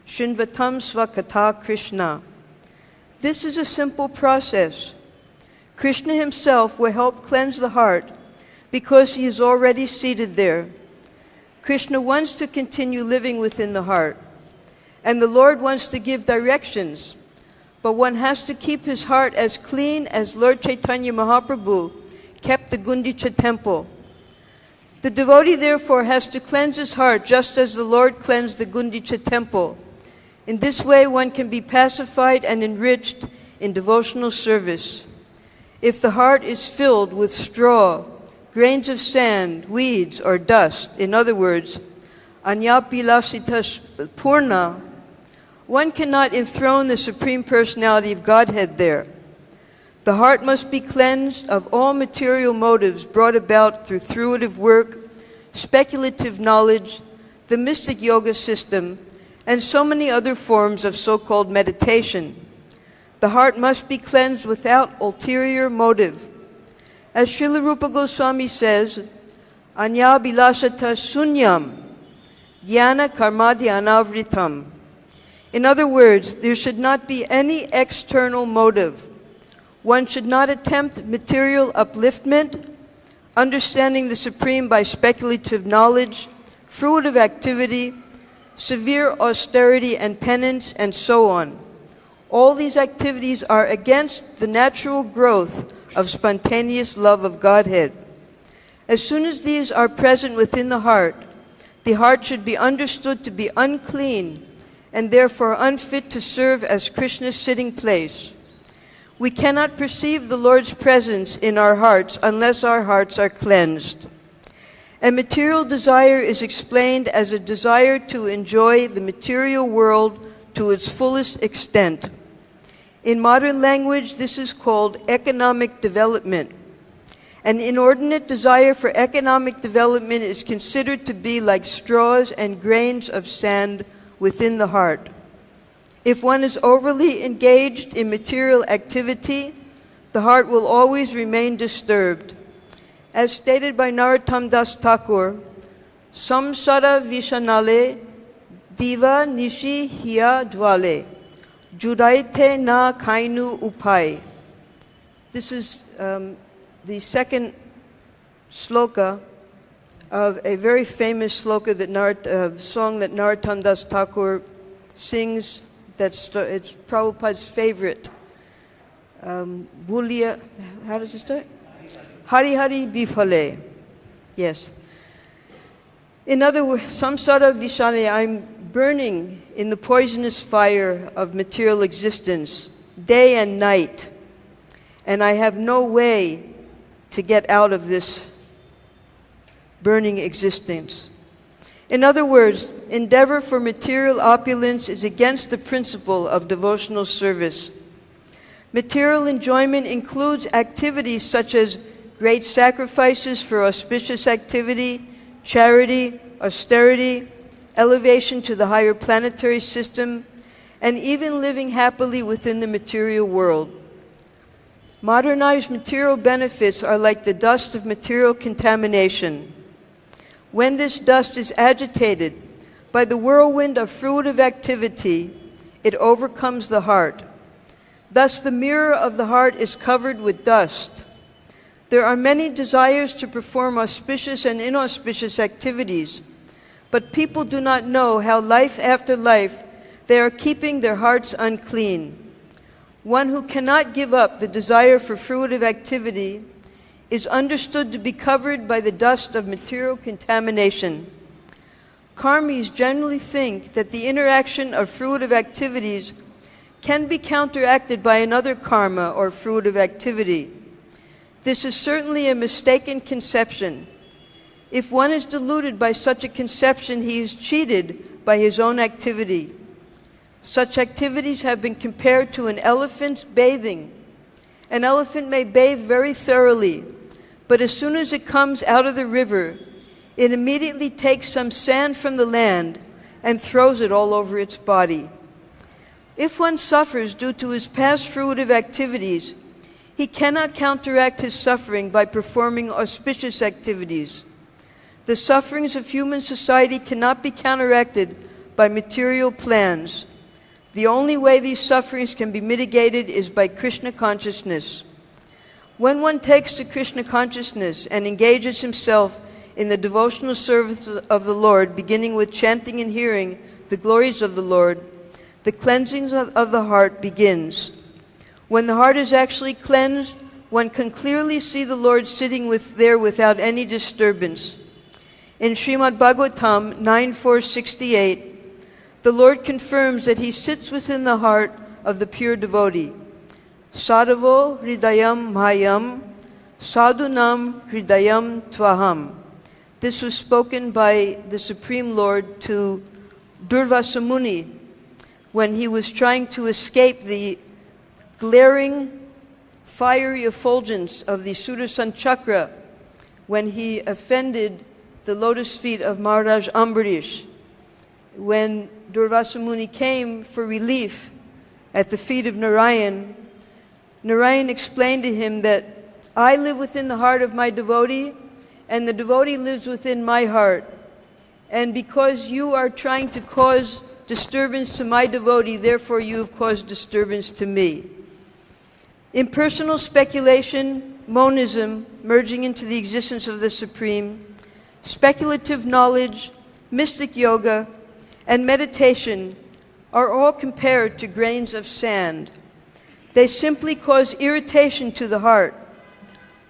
Shrinvatam Svakatha Krishna. This is a simple process. Krishna himself will help cleanse the heart because he is already seated there. Krishna wants to continue living within the heart, and the Lord wants to give directions, but one has to keep his heart as clean as Lord Chaitanya Mahaprabhu kept the Gundicha temple. The devotee therefore has to cleanse his heart just as the Lord cleansed the Gundicha temple. In this way one can be pacified and enriched in devotional service. If the heart is filled with straw, grains of sand, weeds, or dust, in other words, anyapilasita purna, one cannot enthrone the Supreme Personality of Godhead there. The heart must be cleansed of all material motives brought about through fruitive work, speculative knowledge, the mystic yoga system, and so many other forms of so-called meditation. The heart must be cleansed without ulterior motive. As Srila Rupa Goswami says, Anya bilasata sunyam, jnana karmadi anavritam. In other words, there should not be any external motive. One should not attempt material upliftment, understanding the Supreme by speculative knowledge, fruitive activity, severe austerity and penance, and so on. All these activities are against the natural growth of spontaneous love of Godhead. As soon as these are present within the heart should be understood to be unclean and therefore unfit to serve as Krishna's sitting place. We cannot perceive the Lord's presence in our hearts unless our hearts are cleansed. A material desire is explained as a desire to enjoy the material world to its fullest extent. In modern language, this is called economic development. An inordinate desire for economic development is considered to be like straws and grains of sand within the heart. If one is overly engaged in material activity, the heart will always remain disturbed. As stated by Narottam Das Thakur, Samsara Vishanale Diva Nishi Hiya Dwale Judaite Na Kainu Upai. This is the second sloka of a very famous sloka that song that Narottam Das Thakur sings. It's Prabhupada's favorite. Bulia, how does it start? Hari Hari Bifale. Yes. In other words, samsara vishale, I'm burning in the poisonous fire of material existence, day and night, and I have no way to get out of this burning existence. In other words, endeavor for material opulence is against the principle of devotional service. Material enjoyment includes activities such as great sacrifices for auspicious activity, charity, austerity, elevation to the higher planetary system, and even living happily within the material world. Modernized material benefits are like the dust of material contamination. When this dust is agitated by the whirlwind of fruitive activity, it overcomes the heart. Thus, the mirror of the heart is covered with dust. There are many desires to perform auspicious and inauspicious activities, but people do not know how life after life they are keeping their hearts unclean. One who cannot give up the desire for fruitive activity is understood to be covered by the dust of material contamination. Karmis generally think that the interaction of fruitive activities can be counteracted by another karma or fruitive activity. This is certainly a mistaken conception. If one is deluded by such a conception, he is cheated by his own activity. Such activities have been compared to an elephant's bathing. An elephant may bathe very thoroughly, but as soon as it comes out of the river, it immediately takes some sand from the land and throws it all over its body. If one suffers due to his past fruitive activities, he cannot counteract his suffering by performing auspicious activities. The sufferings of human society cannot be counteracted by material plans. The only way these sufferings can be mitigated is by Krishna consciousness. When one takes to Krishna consciousness and engages himself in the devotional service of the Lord, beginning with chanting and hearing the glories of the Lord, the cleansing of the heart begins. When the heart is actually cleansed, one can clearly see the Lord sitting there without any disturbance. In Srimad Bhagavatam 9.468, the Lord confirms that he sits within the heart of the pure devotee. Sadhavo hridayam mayam, sadhunam hridayam tvaham. This was spoken by the Supreme Lord to Durvasa Muni when he was trying to escape the glaring, fiery effulgence of the Sudarshan Chakra when he offended the lotus feet of Maharaj Ambarish. When Durvasa Muni came for relief at the feet of Narayan, Narayan explained to him that I live within the heart of my devotee, and the devotee lives within my heart. And because you are trying to cause disturbance to my devotee, therefore you have caused disturbance to me. Impersonal speculation, monism, merging into the existence of the Supreme, speculative knowledge, mystic yoga, and meditation are all compared to grains of sand. They simply cause irritation to the heart.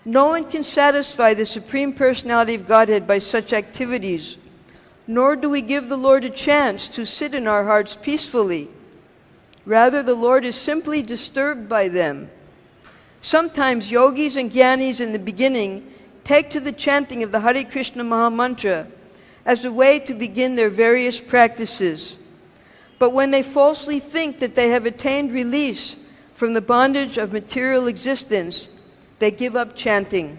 No one can satisfy the Supreme Personality of Godhead by such activities, nor do we give the Lord a chance to sit in our hearts peacefully. Rather, the Lord is simply disturbed by them. Sometimes yogis and jnanis in the beginning take to the chanting of the Hare Krishna Mahamantra as a way to begin their various practices. But when they falsely think that they have attained release from the bondage of material existence, they give up chanting.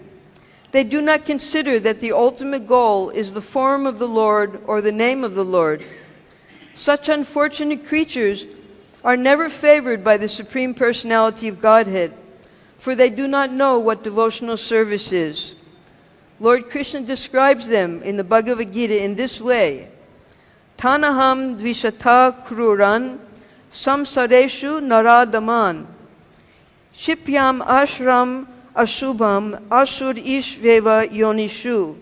They do not consider that the ultimate goal is the form of the Lord or the name of the Lord. Such unfortunate creatures are never favored by the Supreme Personality of Godhead, for they do not know what devotional service is. Lord Krishna describes them in the Bhagavad-Gita in this way: Tanaham dvishata kruran samsareshu naradaman shipyam ashram ashubham asur ishveva yonishu.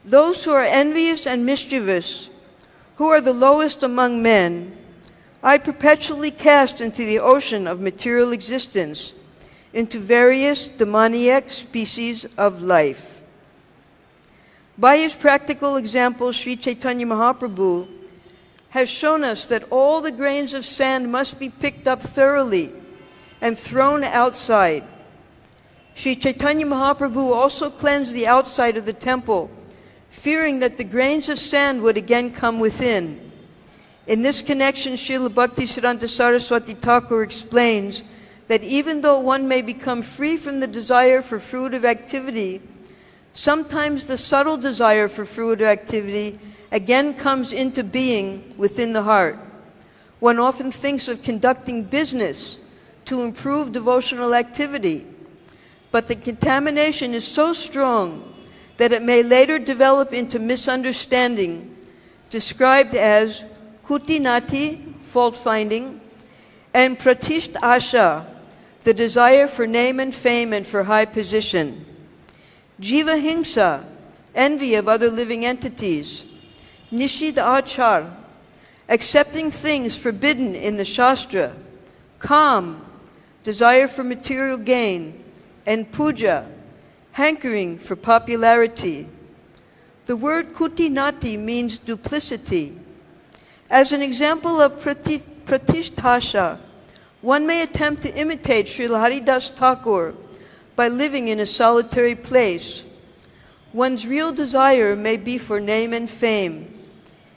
Those who are envious and mischievous, who are the lowest among men, I perpetually cast into the ocean of material existence, into various demoniac species of life. By his practical example, Sri Chaitanya Mahaprabhu has shown us that all the grains of sand must be picked up thoroughly and thrown outside. Sri Chaitanya Mahaprabhu also cleansed the outside of the temple, fearing that the grains of sand would again come within. In this connection, Srila Bhaktisiddhanta Saraswati Thakur explains that even though one may become free from the desire for fruitive activity, sometimes the subtle desire for fruitive activity again comes into being within the heart. One often thinks of conducting business, to improve devotional activity, but the contamination is so strong that it may later develop into misunderstanding, described as kutinati, fault-finding, and pratishtha, the desire for name and fame and for high position. Jiva hingsa, envy of other living entities. Nishid achar, accepting things forbidden in the Shastra. Kam, desire for material gain. And puja, hankering for popularity. The word kutinati means duplicity. As an example of pratisthasha, one may attempt to imitate Srila Haridas Thakur by living in a solitary place. One's real desire may be for name and fame.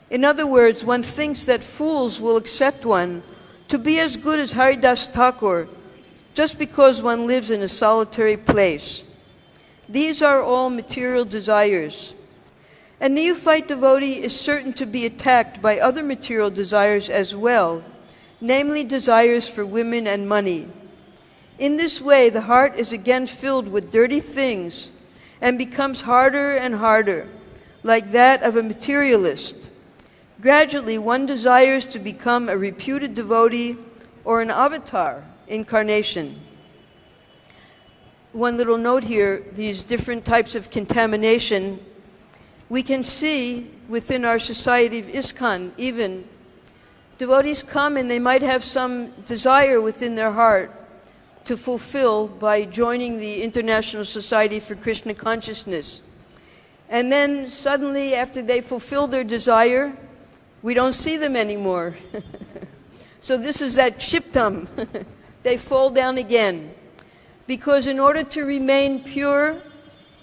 In other words, one thinks that fools will accept one to be as good as Haridas Thakur just because one lives in a solitary place. These are all material desires. A neophyte devotee is certain to be attacked by other material desires as well, namely desires for women and money. In this way, the heart is again filled with dirty things and becomes harder and harder, like that of a materialist. Gradually, one desires to become a reputed devotee or an avatar incarnation. One little note here, these different types of contamination, we can see within our society of ISKCON even. Devotees come and they might have some desire within their heart to fulfill by joining the International Society for Krishna Consciousness. And then suddenly, after they fulfill their desire, we don't see them anymore. So this is that shiptam. They fall down again. Because in order to remain pure,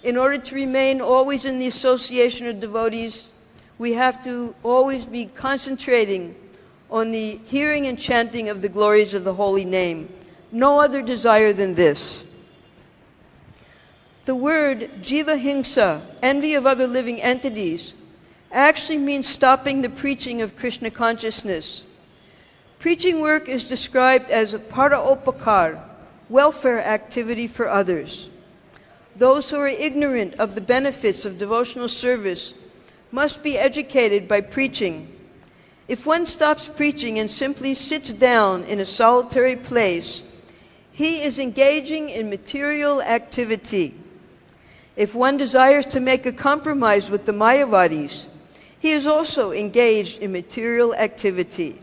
in order to remain always in the association of devotees, we have to always be concentrating on the hearing and chanting of the glories of the holy name. No other desire than this. The word jiva hingsa, envy of other living entities, actually means stopping the preaching of Krishna consciousness. Preaching work is described as a para-opakar, welfare activity for others. Those who are ignorant of the benefits of devotional service must be educated by preaching. If one stops preaching and simply sits down in a solitary place, he is engaging in material activity. If one desires to make a compromise with the Mayavadis, he is also engaged in material activity.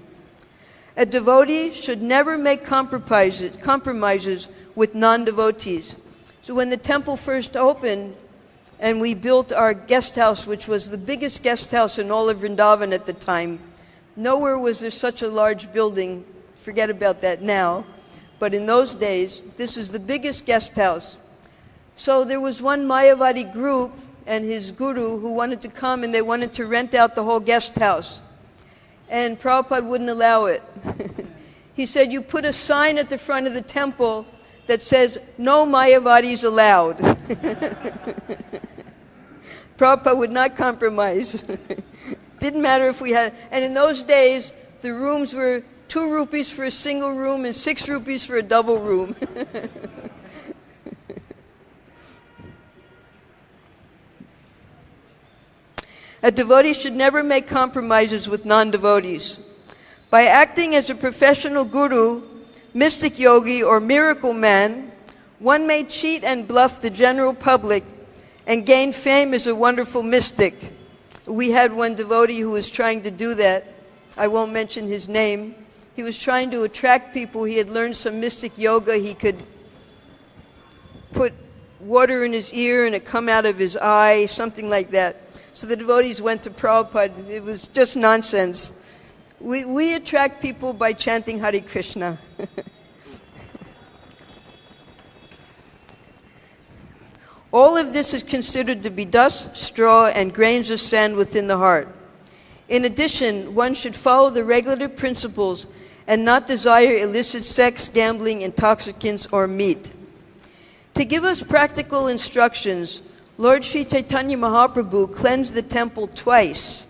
A devotee should never make compromises with non-devotees. So when the temple first opened and we built our guest house, which was the biggest guest house in all of Vrindavan at the time, nowhere was there such a large building. Forget about that now. But in those days, this is the biggest guest house. So there was one Mayavadi group and his guru who wanted to come and they wanted to rent out the whole guest house. And Prabhupada wouldn't allow it. He said, you put a sign at the front of the temple that says, no Mayavadis allowed. Prabhupada would not compromise. Didn't matter if we had, and in those days, the rooms were 2 rupees for a single room and 6 rupees for a double room. A devotee should never make compromises with non-devotees. By acting as a professional guru, mystic yogi, or miracle man, one may cheat and bluff the general public and gain fame as a wonderful mystic. We had one devotee who was trying to do that. I won't mention his name. He was trying to attract people. He had learned some mystic yoga. He could put water in his ear and it come out of his eye, something like that. So the devotees went to Prabhupada. It was just nonsense. We attract people by chanting Hare Krishna. All of this is considered to be dust, straw, and grains of sand within the heart. In addition, one should follow the regulative principles and not desire illicit sex, gambling, intoxicants, or meat. To give us practical instructions, Lord Sri Chaitanya Mahaprabhu cleansed the temple twice.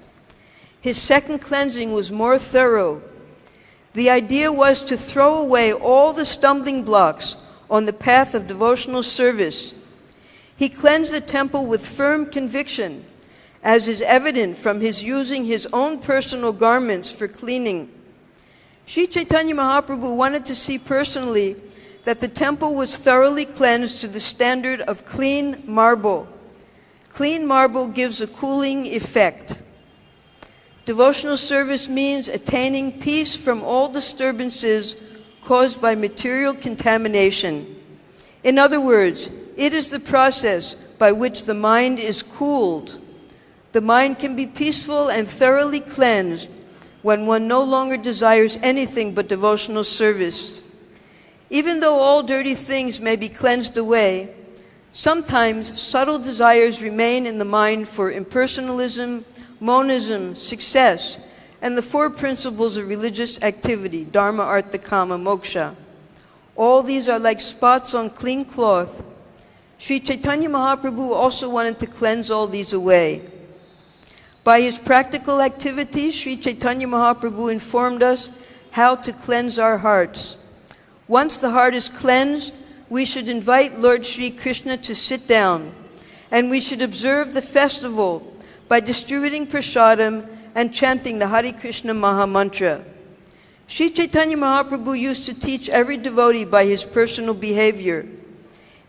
His second cleansing was more thorough. The idea was to throw away all the stumbling blocks on the path of devotional service. He cleansed the temple with firm conviction, as is evident from his using his own personal garments for cleaning. Sri Chaitanya Mahaprabhu wanted to see personally that the temple was thoroughly cleansed to the standard of clean marble. Clean marble gives a cooling effect. Devotional service means attaining peace from all disturbances caused by material contamination. In other words, it is the process by which the mind is cooled. The mind can be peaceful and thoroughly cleansed when one no longer desires anything but devotional service. Even though all dirty things may be cleansed away, sometimes subtle desires remain in the mind for impersonalism, monism, success, and the four principles of religious activity, dharma, artha, kama, moksha. All these are like spots on clean cloth. Sri Chaitanya Mahaprabhu also wanted to cleanse all these away. By his practical activities, Sri Chaitanya Mahaprabhu informed us how to cleanse our hearts. Once the heart is cleansed, we should invite Lord Sri Krishna to sit down, and we should observe the festival by distributing prasadam and chanting the Hare Krishna Maha Mantra. Sri Chaitanya Mahaprabhu used to teach every devotee by his personal behavior.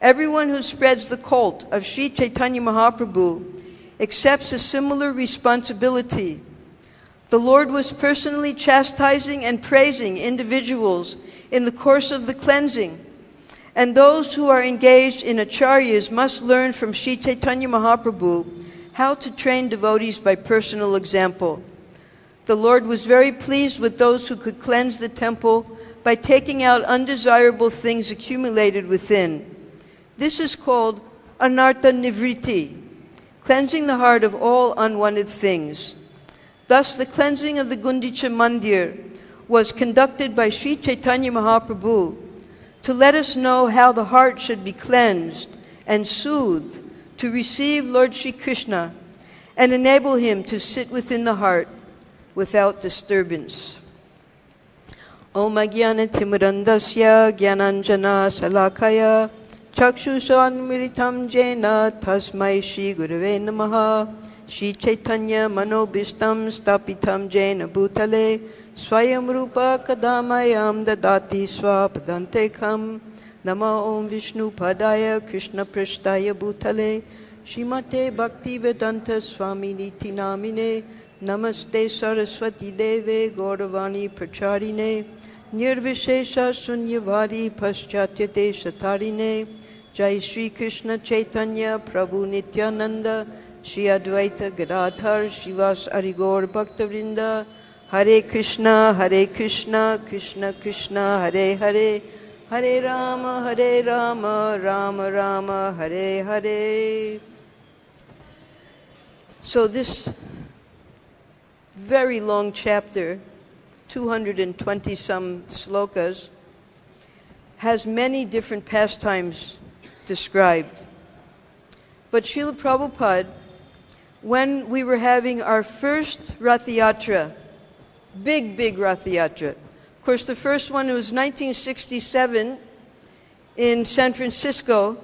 Everyone who spreads the cult of Sri Chaitanya Mahaprabhu accepts a similar responsibility. The Lord was personally chastising and praising individuals in the course of the cleansing, and those who are engaged in acharyas must learn from Sri Chaitanya Mahaprabhu how to train devotees by personal example. The Lord was very pleased with those who could cleanse the temple by taking out undesirable things accumulated within. This is called anartha nivriti, cleansing the heart of all unwanted things. Thus, the cleansing of the Gundicha Mandir was conducted by Sri Chaitanya Mahaprabhu to let us know how the heart should be cleansed and soothed to receive Lord Sri Krishna and enable him to sit within the heart without disturbance. Om Ajnana Timurandasya Gyananjana Salakaya Chakshushanmiritam Jena Tasmai Shri Gurave Namaha Shri Chaitanya Manobishtam Stapitam Jena Bhutale Swayam Rupa Kadamayam Dadati Swapadantekam Nama Om Vishnu Padaya Krishna Prishtaya Bhutale Shrimate Bhakti Vedanta Swami Niti Namine Namaste Saraswati Deve Gauravani Pracharine Nirvishesha Sunyavari Paschatyate Shatarine Jai Shri Krishna Chaitanya Prabhu Nityananda Shri Advaita Gadadhar Shivas Arigor Bhaktavrinda Hare Krishna, Krishna Krishna, Hare Hare Hare Rama, Rama Rama, Hare Hare. So this very long chapter, 220 some slokas, has many different pastimes described. But Srila Prabhupada, when we were having our first Ratha-yatra, big Ratha-yatra. Of course, the first one was 1967 in San Francisco,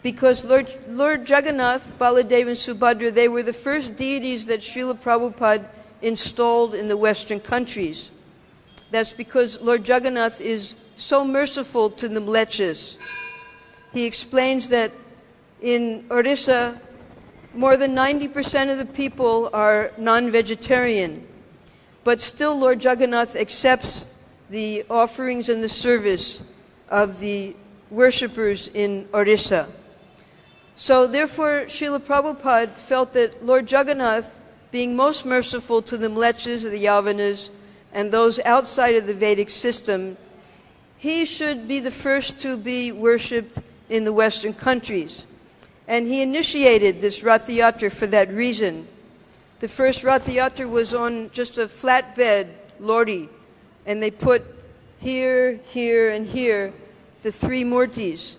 because Lord Jagannath, Baladev, and Subhadra, they were the first deities that Srila Prabhupada installed in the Western countries. That's because Lord Jagannath is so merciful to the Mlechas. He explains that in Orissa, more than 90% of the people are non-vegetarian, but still Lord Jagannath accepts the offerings and the service of the worshippers in Orissa. So therefore, Srila Prabhupada felt that Lord Jagannath, being most merciful to the Mlechas, the Yavanas, and those outside of the Vedic system, he should be the first to be worshipped in the Western countries. And he initiated this Ratha-yatra for that reason. The first Ratha-yatra was on just a flatbed lorry, and they put here, here, and here the three murtis.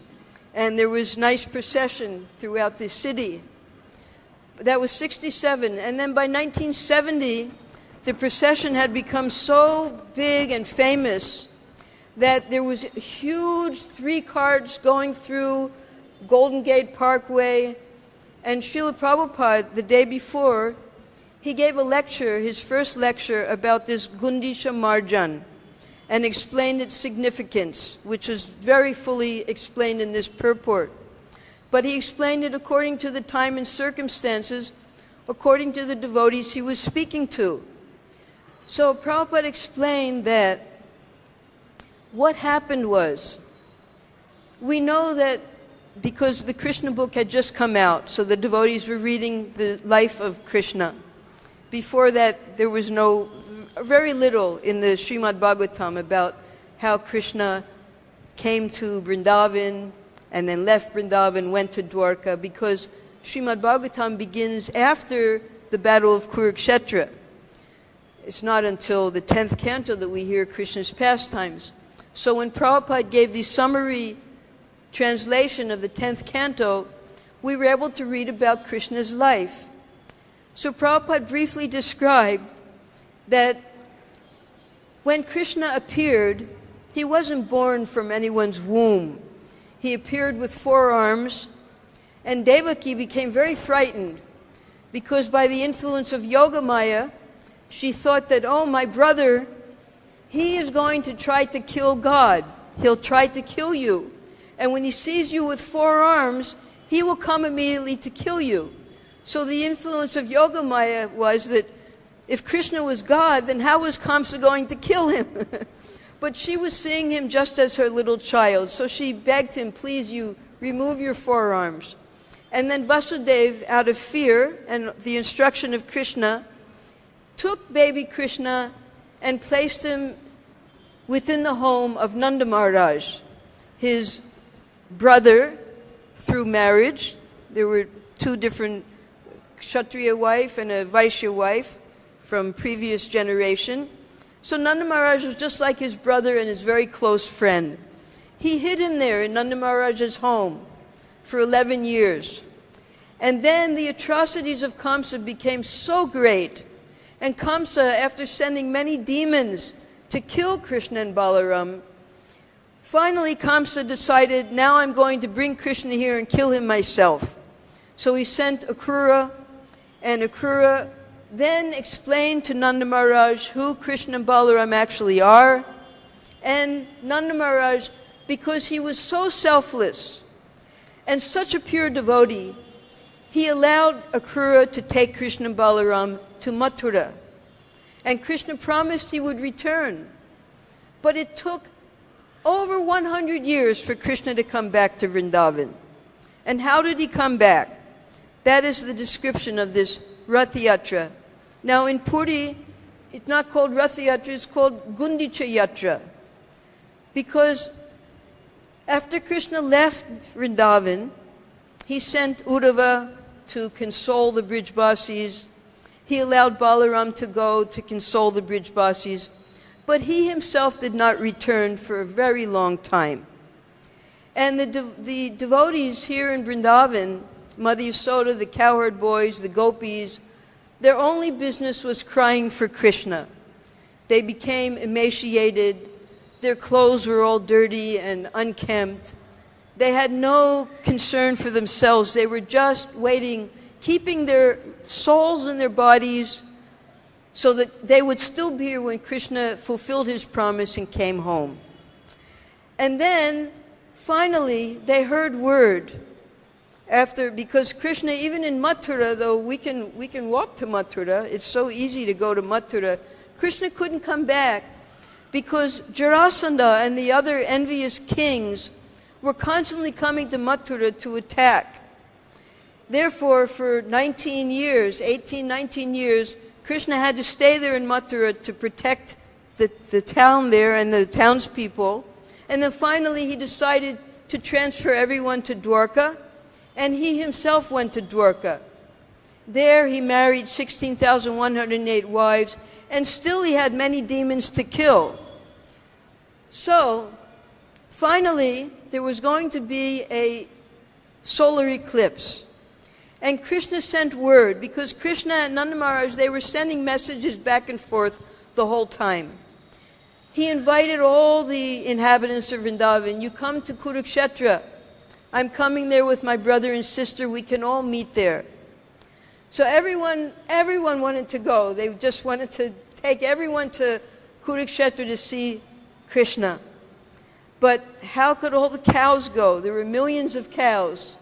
And there was nice procession throughout the city. That was 67. And then by 1970, the procession had become so big and famous that there was huge 3 carts going through Golden Gate Parkway. And Srila Prabhupada, the day before, he gave a lecture, his first lecture, about this Gundicha Marjan, and explained its significance, which is very fully explained in this purport. But he explained it according to the time and circumstances, according to the devotees he was speaking to. So Prabhupada explained that what happened was, we know that because the Krishna book had just come out, so the devotees were reading the life of Krishna. Before that, there was very little in the Srimad Bhagavatam about how Krishna came to Vrindavan and then left Vrindavan, went to Dwarka, because Srimad Bhagavatam begins after the Battle of Kurukshetra. It's not until the 10th canto that we hear Krishna's pastimes. So when Prabhupada gave the summary translation of the 10th canto, we were able to read about Krishna's life. So Prabhupada briefly described that when Krishna appeared, he wasn't born from anyone's womb. He appeared with 4 arms, and Devaki became very frightened because by the influence of Yogamaya, she thought that, oh, my brother, he is going to try to kill God. He'll try to kill you. And when he sees you with 4 arms, he will come immediately to kill you. So the influence of Yogamaya was that if Krishna was God, then how was Kamsa going to kill him? But she was seeing him just as her little child. So she begged him, please, you remove your 4 arms. And then Vasudeva, out of fear and the instruction of Krishna, took baby Krishna and placed him within the home of Nanda Maharaj, his brother through marriage. There were 2 different, Kshatriya wife and a Vaishya wife from previous generation. So Nanda Maharaj was just like his brother and his very close friend. He hid him there in Nanda Maharaj's home for 11 years. And then the atrocities of Kamsa became so great. And Kamsa, after sending many demons to kill Krishna and Balaram, finally Kamsa decided, now I'm going to bring Krishna here and kill him myself. So he sent Akrura, and Akrura then explained to Nanda Maharaj who Krishna and Balaram actually are. And Nanda Maharaj, because he was so selfless and such a pure devotee, he allowed Akrura to take Krishna and Balaram to Mathura. And Krishna promised he would return. But it took over 100 years for Krishna to come back to Vrindavan. And how did he come back? That is the description of this Ratha-yatra. Now in Puri, it's not called Ratha-yatra, it's called Gundicha-yatra. Because after Krishna left Vrindavan, he sent Uddhava to console the Brijbasis. He allowed Balaram to go to console the Brijbasis. But he himself did not return for a very long time. And the devotees here in Vrindavan, Mother Yasoda, the cowherd boys, the gopis, their only business was crying for Krishna. They became emaciated. Their clothes were all dirty and unkempt. They had no concern for themselves. They were just waiting, keeping their souls in their bodies so that they would still be here when Krishna fulfilled his promise and came home. And then, finally, they heard word. Because Krishna, even in Mathura, though we can walk to Mathura, it's so easy to go to Mathura, Krishna couldn't come back because Jarasandha and the other envious kings were constantly coming to Mathura to attack. Therefore, for 19 years, Krishna had to stay there in Mathura to protect the town there and the townspeople. And then finally he decided to transfer everyone to Dwarka, and he himself went to Dwarka. There he married 16,108 wives, and still he had many demons to kill. So, finally, there was going to be a solar eclipse. And Krishna sent word, because Krishna and Nanda Maharaj, they were sending messages back and forth the whole time. He invited all the inhabitants of Vrindavan, you come to Kurukshetra. I'm coming there with my brother and sister, we can all meet there. So everyone wanted to go. They just wanted to take everyone to Kurukshetra to see Krishna. But how could all the cows go? There were millions of cows.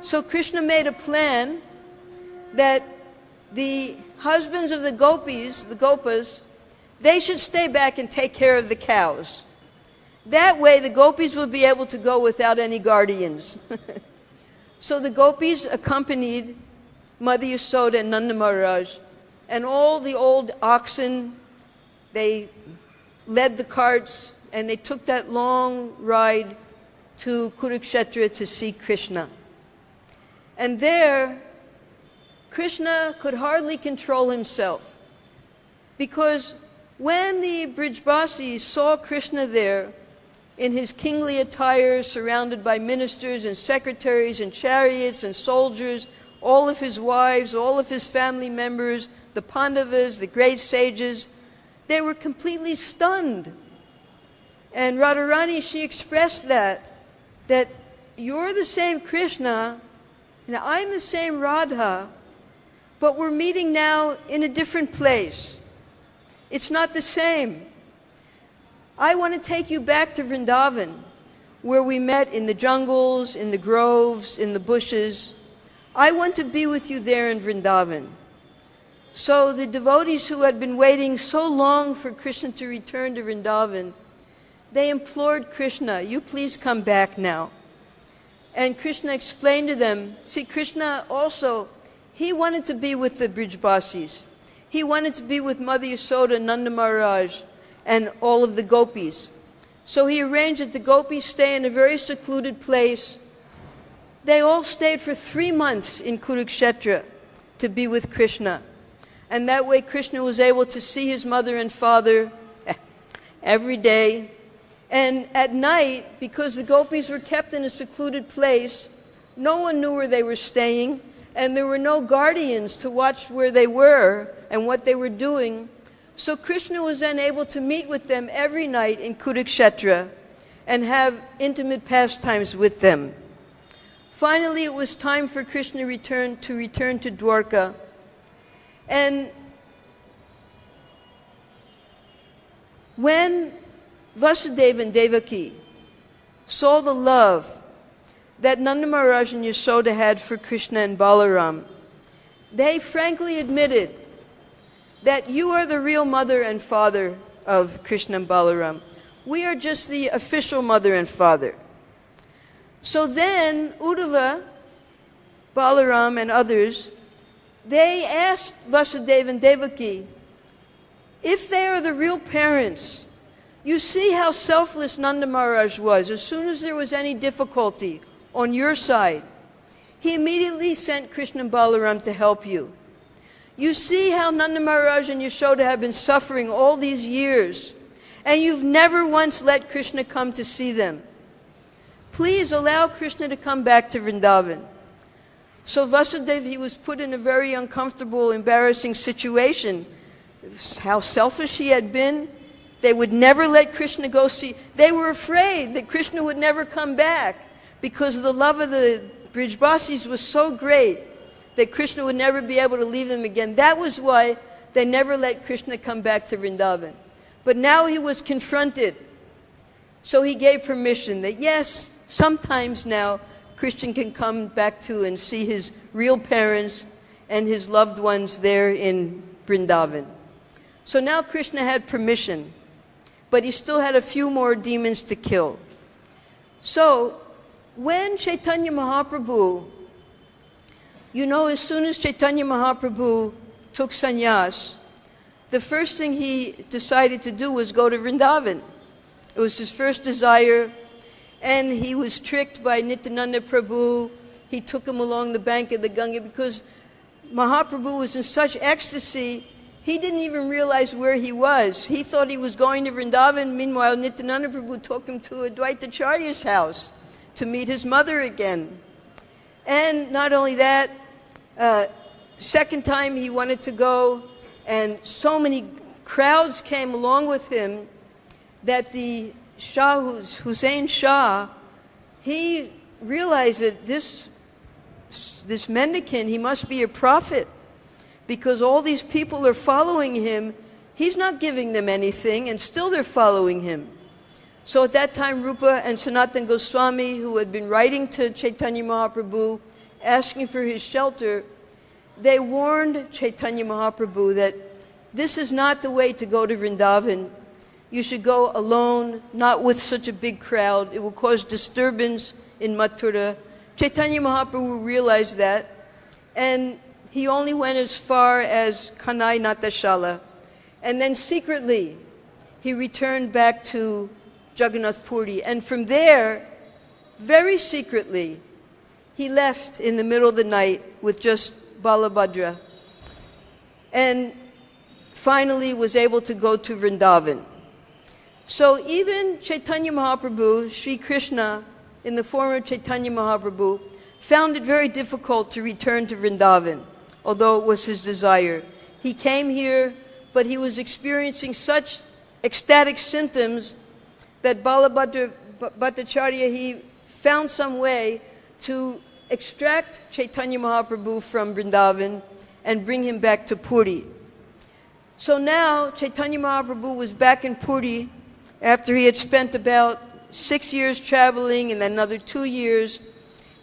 So Krishna made a plan that the husbands of the gopis, the gopas, they should stay back and take care of the cows. That way the gopis will be able to go without any guardians. So the gopis accompanied Mother Yasoda and Nanda Maharaj, and all the old oxen, they led the carts, and they took that long ride to Kurukshetra to see Krishna. And there, Krishna could hardly control himself, because when the Brijbasis saw Krishna there in his kingly attire, surrounded by ministers and secretaries and chariots and soldiers, all of his wives, all of his family members, the Pandavas, the great sages, they were completely stunned. And Radharani, she expressed that you're the same Krishna, and I'm the same Radha, but we're meeting now in a different place. It's not the same. I want to take you back to Vrindavan, where we met in the jungles, in the groves, in the bushes. I want to be with you there in Vrindavan. So the devotees who had been waiting so long for Krishna to return to Vrindavan, they implored Krishna, you please come back now. And Krishna explained to them, see, Krishna also, he wanted to be with the Brijbasis. He wanted to be with Mother Yasoda, Nanda Maharaj, and all of the gopis. So he arranged that the gopis stay in a very secluded place. They all stayed for 3 months in Kurukshetra to be with Krishna. And that way Krishna was able to see his mother and father every day. And at night, because the gopis were kept in a secluded place, no one knew where they were staying, and there were no guardians to watch where they were and what they were doing. So Krishna was then able to meet with them every night in Kurukshetra and have intimate pastimes with them. Finally, it was time for Krishna to return to Dwarka. And when Vasudeva and Devaki saw the love that Nanda Maharaj and Yasoda had for Krishna and Balaram, they frankly admitted that you are the real mother and father of Krishna and Balaram. We are just the official mother and father. So then Uddhava, Balaram and others, they asked Vasudeva and Devaki, if they are the real parents, you see how selfless Nanda Maharaj was. As soon as there was any difficulty on your side, he immediately sent Krishna and Balaram to help you. You see how Nanda Maharaj and Yashoda have been suffering all these years, and you've never once let Krishna come to see them. Please allow Krishna to come back to Vrindavan. So Vasudeva, he was put in a very uncomfortable, embarrassing situation. How selfish he had been. They would never let Krishna go see. They were afraid that Krishna would never come back because the love of the Brijbasis was so great that Krishna would never be able to leave them again. That was why they never let Krishna come back to Vrindavan. But now he was confronted. So he gave permission that yes, sometimes now Krishna can come back to and see his real parents and his loved ones there in Vrindavan. So now Krishna had permission, but he still had a few more demons to kill. So when Chaitanya Mahaprabhu, as soon as Chaitanya Mahaprabhu took sannyas, the first thing he decided to do was go to Vrindavan. It was his first desire, and he was tricked by Nityananda Prabhu. He took him along the bank of the Ganga because Mahaprabhu was in such ecstasy, he didn't even realize where he was. He thought he was going to Vrindavan. Meanwhile, Nityananda Prabhu took him to Advaitacharya's house to meet his mother again. And not only that, Second time he wanted to go, and so many crowds came along with him that the Shah, Hussein Shah, he realized that this mendicant, he must be a prophet, because all these people are following him. He's not giving them anything, and still they're following him. So at that time, Rupa and Sanatana Goswami, who had been writing to Chaitanya Mahaprabhu, asking for his shelter, they warned Chaitanya Mahaprabhu that this is not the way to go to Vrindavan. You should go alone, not with such a big crowd. It will cause disturbance in Mathura. Chaitanya Mahaprabhu realized that, and he only went as far as Kanai Natashala. And then secretly, he returned back to Jagannath Puri. And from there, very secretly, he left in the middle of the night with just Balabhadra, and finally was able to go to Vrindavan. So even Chaitanya Mahaprabhu, Sri Krishna, in the form of Chaitanya Mahaprabhu, found it very difficult to return to Vrindavan, although it was his desire. He came here, but he was experiencing such ecstatic symptoms that Balabhadra Bhattacharya, he found some way to extract Chaitanya Mahaprabhu from Vrindavan and bring him back to Puri. So now Chaitanya Mahaprabhu was back in Puri after he had spent about 6 years traveling and then another 2 years.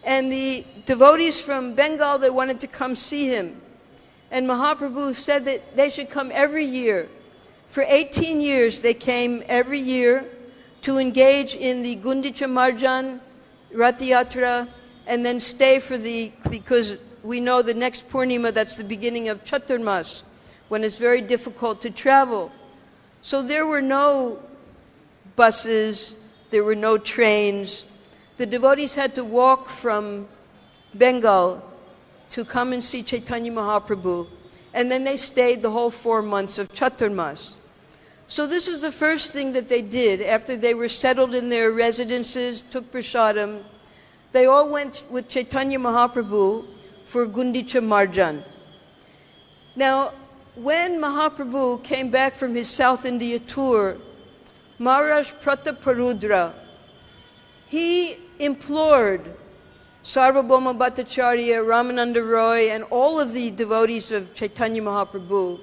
And the devotees from Bengal, they wanted to come see him. And Mahaprabhu said that they should come every year. For 18 years they came every year to engage in the Gundicha Marjan, Ratha-yatra, and then stay because we know the next Purnima, that's the beginning of Chaturmas, when it's very difficult to travel. So there were no buses, there were no trains. The devotees had to walk from Bengal to come and see Chaitanya Mahaprabhu, and then they stayed the whole 4 months of Chaturmas. So this is the first thing that they did after they were settled in their residences, took prasadam. They all went with Chaitanya Mahaprabhu for Gundicha Marjan. Now, when Mahaprabhu came back from his South India tour, Maharaj Prataparudra, he implored Sarvabhauma Bhattacharya, Ramananda Roy, and all of the devotees of Chaitanya Mahaprabhu,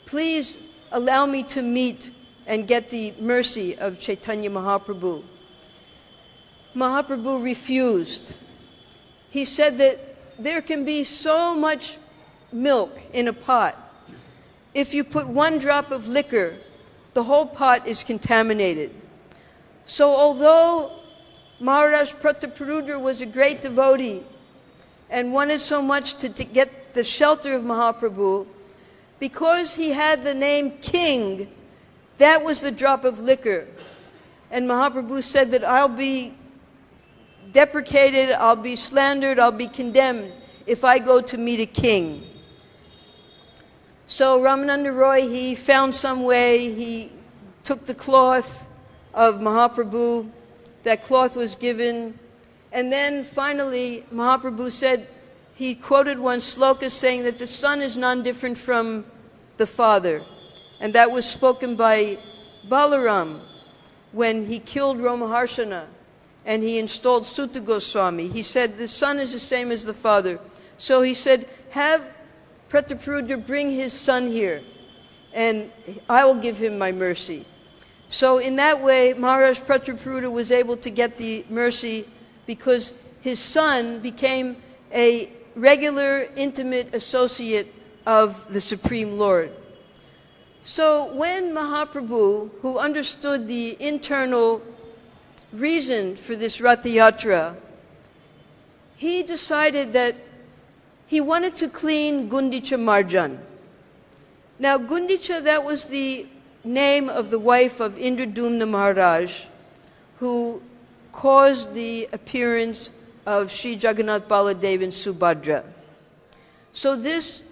please allow me to meet and get the mercy of Chaitanya Mahaprabhu. Mahaprabhu refused. He said that there can be so much milk in a pot. If you put 1 drop of liquor, the whole pot is contaminated. So although Maharaj Prataparudra was a great devotee and wanted so much to get the shelter of Mahaprabhu, because he had the name King, that was the drop of liquor. And Mahaprabhu said that I'll be deprecated, I'll be slandered, I'll be condemned if I go to meet a king. So Ramananda Roy, he found some way, he took the cloth of Mahaprabhu, that cloth was given, and then finally Mahaprabhu said, he quoted one sloka saying that the son is non-different from the father. And that was spoken by Balaram when he killed Romaharshana and he installed Sutta Goswami. He said, the son is the same as the father. So he said, have Prataparudra bring his son here, and I will give him my mercy. So in that way, Maharaj Prataparudra was able to get the mercy because his son became a regular, intimate associate of the Supreme Lord. So when Mahaprabhu, who understood the internal reason for this Ratha-yatra, he decided that he wanted to clean Gundicha Marjan. Now Gundicha, that was the name of the wife of Indradumna Maharaj, who caused the appearance of Sri Jagannath Baladev and Subhadra. So this